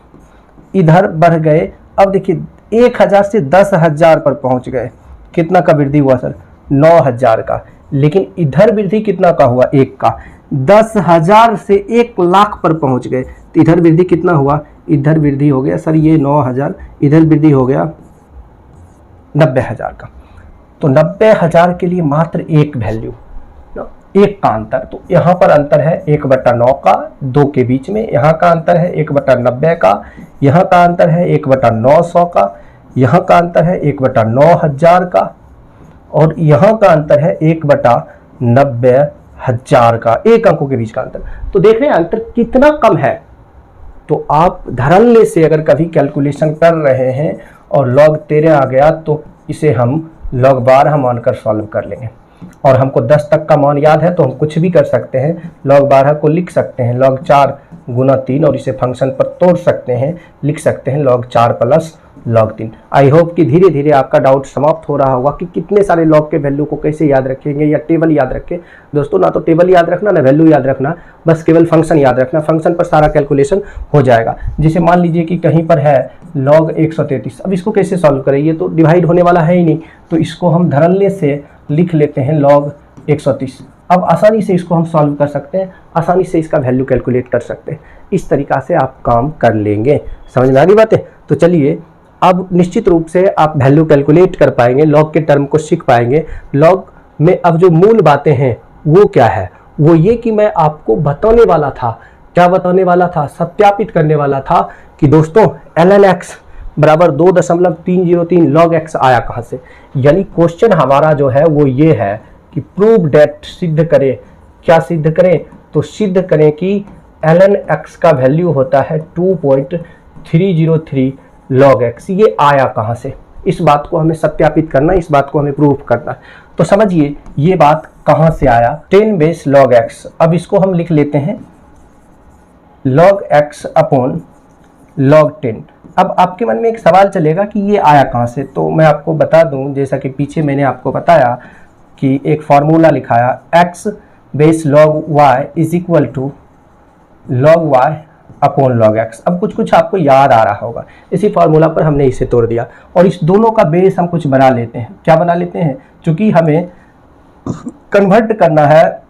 इधर बढ़ गए, अब देखिए 1000 से 10,000 पर पहुंच गए, कितना का वृद्धि हुआ सर? 9,000 का। लेकिन इधर वृद्धि कितना का हुआ? 1 का। 10,000 से 1 लाख पर पहुंच गए, तो इधर वृद्धि कितना हुआ? इधर वृद्धि हो गया सर ये 9,000, इधर वृद्धि हो गया 90,000 का। तो 90,000 के लिए मात्र एक वैल्यू, 1 का अंतर। तो यहाँ पर अंतर है 1/9 का, 2 के बीच में। यहाँ का अंतर है 1/90 का, यहाँ का अंतर है 1/900 का, यहाँ का अंतर है 1/9,000 का, और यहाँ का अंतर है 1/90,000 1000 का, 1 अंकों के बीच का अंतर। तो देख रहे हैं अंतर कितना कम है। तो आप धड़ल्ले से अगर कभी कैलकुलेशन कर रहे हैं और log 13 आ गया तो इसे हम log 12 मानकर सॉल्व कर लेंगे। और हमको 10 तक का मान याद है तो हम कुछ भी कर सकते हैं, log 12 को लिख सकते हैं log 4 गुना 3 और इसे फंक्शन पर तोड़ सकते हैं, लिख सकते हैं log 4 plus log 3। I hope कि धीरे धीरे आपका डाउट समाप्त हो रहा होगा कि कितने सारे log के वैल्यू को कैसे याद रखेंगे या टेबल याद रखें। दोस्तों ना तो टेबल याद रखना ना वैल्यू याद रखना, बस केवल फंक्शन याद रखना, फंक्शन पर सारा कैलकुलेशन हो जाएगा। जैसे मान लीजिए कि कहीं पर है log 133, अब इसको कैसे सॉल्व करें, ये तो डिवाइड होने वाला है ही नहीं, तो इसको हम धड़ल्ले से लिख लेते हैं log 130। अब आसानी से इसको हम सॉल्व कर सकते हैं, आसानी से इसका वैल्यू कैलकुलेट कर सकते हैं। इस तरीक़ा से आप काम कर लेंगे। समझ में आ गई बातें? तो चलिए अब निश्चित रूप से आप वैल्यू कैलकुलेट कर पाएंगे, लॉग के टर्म को सीख पाएंगे। लॉग में अब जो मूल बातें हैं वो क्या है, वो ये कि मैं आपको बताने वाला था, क्या बताने वाला था, सत्यापित करने वाला था कि दोस्तों ln x बराबर 2.303 log x आया कहाँ से। यानी क्वेश्चन हमारा जो है वो ये है कि प्रूव डेट, सिद्ध करें। क्या सिद्ध करें? तो सिद्ध करें कि ln x का वैल्यू होता है 2.303 log x। ये आया कहाँ से, इस बात को हमें सत्यापित करना, इस बात को हमें प्रूव करना। तो समझिए ये बात कहाँ से आया, 10 बेस log x। अब इसको हम लिख लेते हैं log x अपॉन log 10। अब आपके मन में एक सवाल चलेगा कि ये आया कहाँ से, तो मैं आपको बता दूं, जैसा कि पीछे मैंने आपको बताया कि एक फार्मूला लिखाया x base log y is equal to log y upon log x। अब कुछ कुछ आपको याद आ रहा होगा, इसी फार्मूला पर हमने इसे तोड़ दिया और इस दोनों का बेस हम कुछ बना लेते हैं। क्या बना लेते हैं? चूंकि हमें कन्वर्ट करना है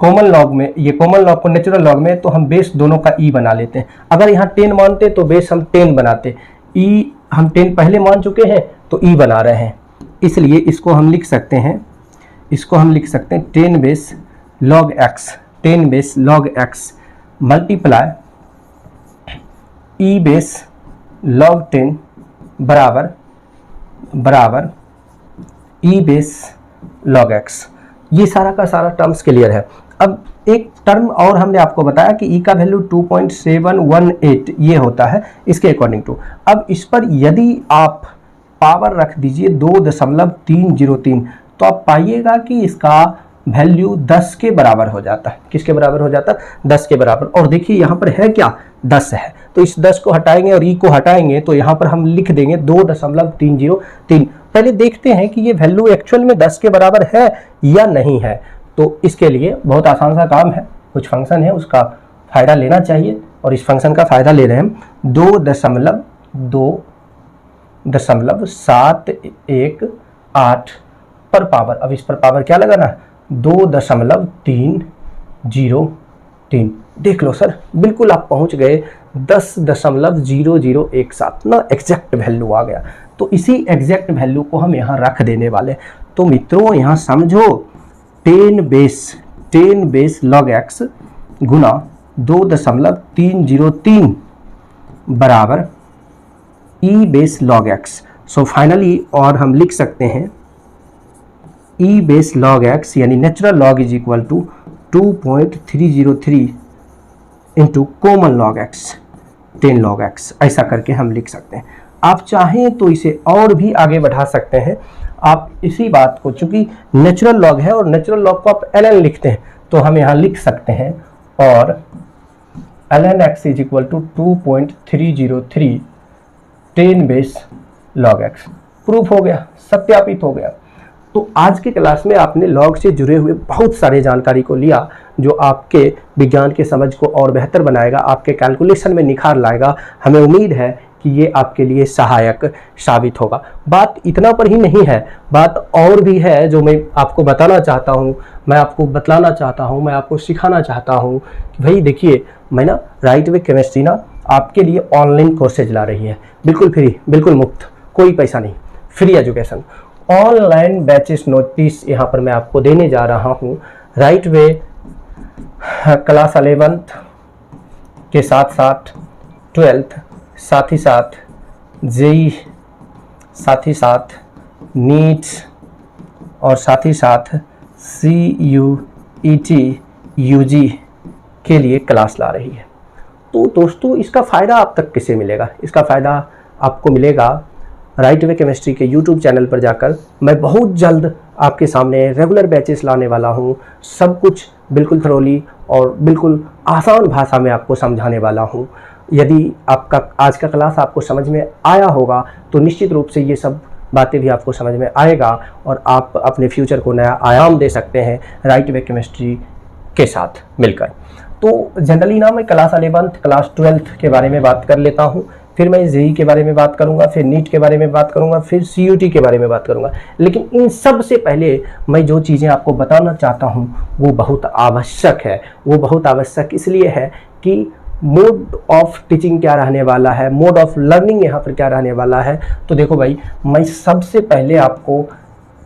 कॉमन लॉग में, ये कॉमन लॉग को नेचुरल लॉग में, तो हम बेस दोनों का ई बना लेते हैं। अगर यहाँ 10 मानते तो बेस हम 10 बनाते, ई हम 10 पहले मान चुके हैं तो ई बना रहे हैं, इसलिए इसको हम लिख सकते हैं, इसको हम लिख सकते हैं 10 base log x, 10 base log x multiply e base log 10 बराबर ई बेस log x। ये सारा का सारा टर्म्स क्लियर है। अब एक टर्म और हमने आपको बताया कि ई का वैल्यू 2.718 ये होता है इसके अकॉर्डिंग टू। अब इस पर यदि आप पावर रख दीजिए 2.303 तो आप पाइएगा कि इसका वैल्यू 10 के बराबर हो जाता है। किसके बराबर हो जाता है? 10 के बराबर। और देखिए यहाँ पर है क्या, 10 है, तो इस 10 को हटाएंगे और ई को हटाएंगे तो यहाँ पर हम लिख देंगे 2.303। पहले देखते हैं कि ये वैल्यू एक्चुअल में 10 के बराबर है या नहीं है। तो इसके लिए बहुत आसान सा काम है, कुछ फंक्शन है उसका फ़ायदा लेना चाहिए और इस फंक्शन का फ़ायदा ले रहे हैं हम 2.718 पर पावर। अब इस पर पावर क्या लगाना, 2.303। देख लो सर, बिल्कुल आप पहुंच गए 10.0017 ना, एग्जैक्ट वैल्यू आ गया। तो इसी एग्जैक्ट वैल्यू को हम यहाँ रख देने वाले। तो मित्रों यहाँ समझो 10 बेस log x गुना 2.303 बराबर e base log x। So finally और हम लिख सकते हैं ई बेस log x यानी natural log is equal to 2.303 into common log x 10 log x। ऐसा करके हम लिख सकते हैं। आप चाहें तो इसे और भी आगे बढ़ा सकते हैं। आप इसी बात को, चूंकि नेचुरल लॉग है और नेचुरल लॉग को आप ln लिखते हैं तो हम यहाँ लिख सकते हैं और ln x is equal to 2.303 10 base log x। Proof हो गया, सत्यापित हो गया। तो आज की क्लास में आपने लॉग से जुड़े हुए बहुत सारे जानकारी को लिया जो आपके विज्ञान के समझ को और बेहतर बनाएगा, आपके कैलकुलेशन में निखार लाएगा। हमें उम्मीद है कि ये आपके लिए सहायक साबित होगा। बात इतना पर ही नहीं है, बात और भी है जो मैं आपको बताना चाहता हूँ, मैं आपको बतलाना चाहता हूँ, मैं आपको सिखाना चाहता हूँ कि भाई देखिए, मैं ना राइट वे केमिस्ट्री ना आपके लिए ऑनलाइन कोर्सेज ला रही है, बिल्कुल फ्री, बिल्कुल मुफ्त, कोई पैसा नहीं, free education. Online batches notice यहाँ पर मैं आपको देने जा रहा हूँ। राइट वे क्लास 11th के साथ साथ 12th, साथ ही साथ जेई, साथ ही साथ नीट्स और साथ ही साथ CUET यूजी के लिए क्लास ला रही है। तो दोस्तों इसका फ़ायदा आप तक किसे मिलेगा? इसका फ़ायदा आपको मिलेगा राइट वे केमिस्ट्री के यूट्यूब चैनल पर जाकर। मैं बहुत जल्द आपके सामने रेगुलर बैचेस लाने वाला हूँ, सब कुछ बिल्कुल थरोली और बिल्कुल आसान भाषा में आपको समझाने वाला हूँ। यदि आपका आज का क्लास आपको समझ में आया होगा तो निश्चित रूप से ये सब बातें भी आपको समझ में आएगा और आप अपने फ्यूचर को नया आयाम दे सकते हैं राइट वे केमिस्ट्री के साथ मिलकर। तो जनरली ना मैं क्लास 11th क्लास 12th के बारे में बात कर लेता हूँ, फिर मैं जेई के बारे में बात करूँगा, फिर नीट के बारे में बात करूँगा, फिर सीयूटी के बारे में बात करूँगा। लेकिन इन सब से पहले मैं जो चीज़ें आपको बताना चाहता हूँ वो बहुत आवश्यक है। वो बहुत आवश्यक इसलिए है कि मोड ऑफ टीचिंग क्या रहने वाला है, मोड ऑफ लर्निंग यहाँ पर क्या रहने वाला है। तो देखो भाई, मैं सबसे पहले आपको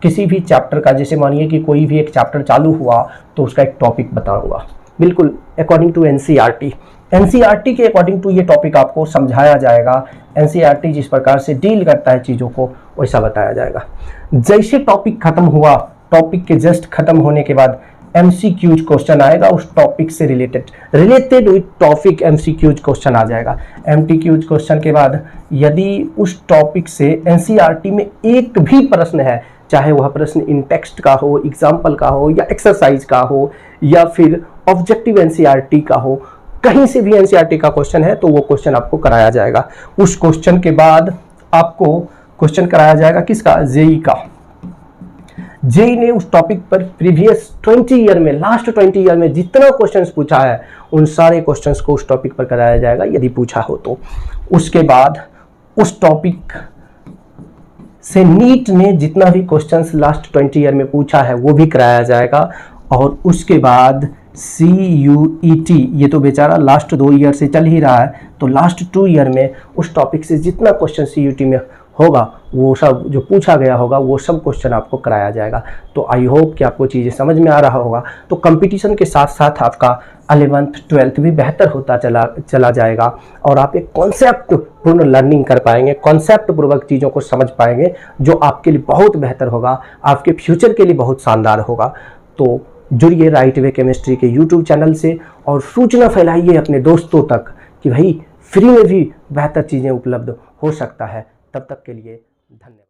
किसी भी चैप्टर का, जैसे मानिए कि कोई भी एक चैप्टर चालू हुआ तो उसका एक टॉपिक बताऊंगा, बिल्कुल अकॉर्डिंग टू एनसीईआरटी के अकॉर्डिंग टू ये टॉपिक आपको समझाया जाएगा। एनसीईआरटी जिस प्रकार से डील करता है चीज़ों को वैसा बताया जाएगा। जैसे टॉपिक खत्म हुआ, टॉपिक के जस्ट खत्म होने के बाद एमसीक्यूज क्वेश्चन आएगा, उस टॉपिक से related with topic MCQs question आ जाएगा। एमटीक्यूज क्वेश्चन के बाद यदि उस टॉपिक से एनसीईआरटी में एक भी प्रश्न है, चाहे वह प्रश्न इन टेक्स्ट का हो, एग्जाम्पल का हो, या एक्सरसाइज का हो, या फिर ऑब्जेक्टिव एनसीईआरटी का हो, कहीं से भी एनसीईआरटी का क्वेश्चन है तो वो क्वेश्चन आपको कराया जाएगा। उस क्वेश्चन के बाद आपको क्वेश्चन कराया जाएगा किसका? जेई का। जेई ने उस टॉपिक पर प्रीवियस 20 ईयर में, लास्ट 20 ईयर में जितना क्वेश्चंस पूछा है उन सारे क्वेश्चंस को उस टॉपिक पर कराया जाएगा यदि पूछा हो तो। उसके बाद उस टॉपिक से नीट ने जितना भी क्वेश्चंस लास्ट 20 ईयर में पूछा है वो भी कराया जाएगा। और उसके बाद सीयूईटी, ये तो बेचारा लास्ट 2 ईयर से चल ही रहा है, तो लास्ट 2 ईयर में उस टॉपिक से जितना क्वेश्चन सीयूईटी में होगा वो सब जो पूछा गया होगा वो सब क्वेश्चन आपको कराया जाएगा। तो आई होप कि आपको चीज़ें समझ में आ रहा होगा। तो कंपटीशन के साथ साथ आपका 11th 12th भी बेहतर होता चला जाएगा और आप एक कॉन्सेप्ट पूर्ण लर्निंग कर पाएंगे, कॉन्सेप्ट पूर्वक चीज़ों को समझ पाएंगे, जो आपके लिए बहुत बेहतर होगा, आपके फ्यूचर के लिए बहुत शानदार होगा। तो जुड़िए राइट वे केमिस्ट्री के यूट्यूब चैनल से और सूचना फैलाइए अपने दोस्तों तक कि भाई फ्री में भी बेहतर चीज़ें उपलब्ध हो सकता है। तब तक के लिए धन्यवाद।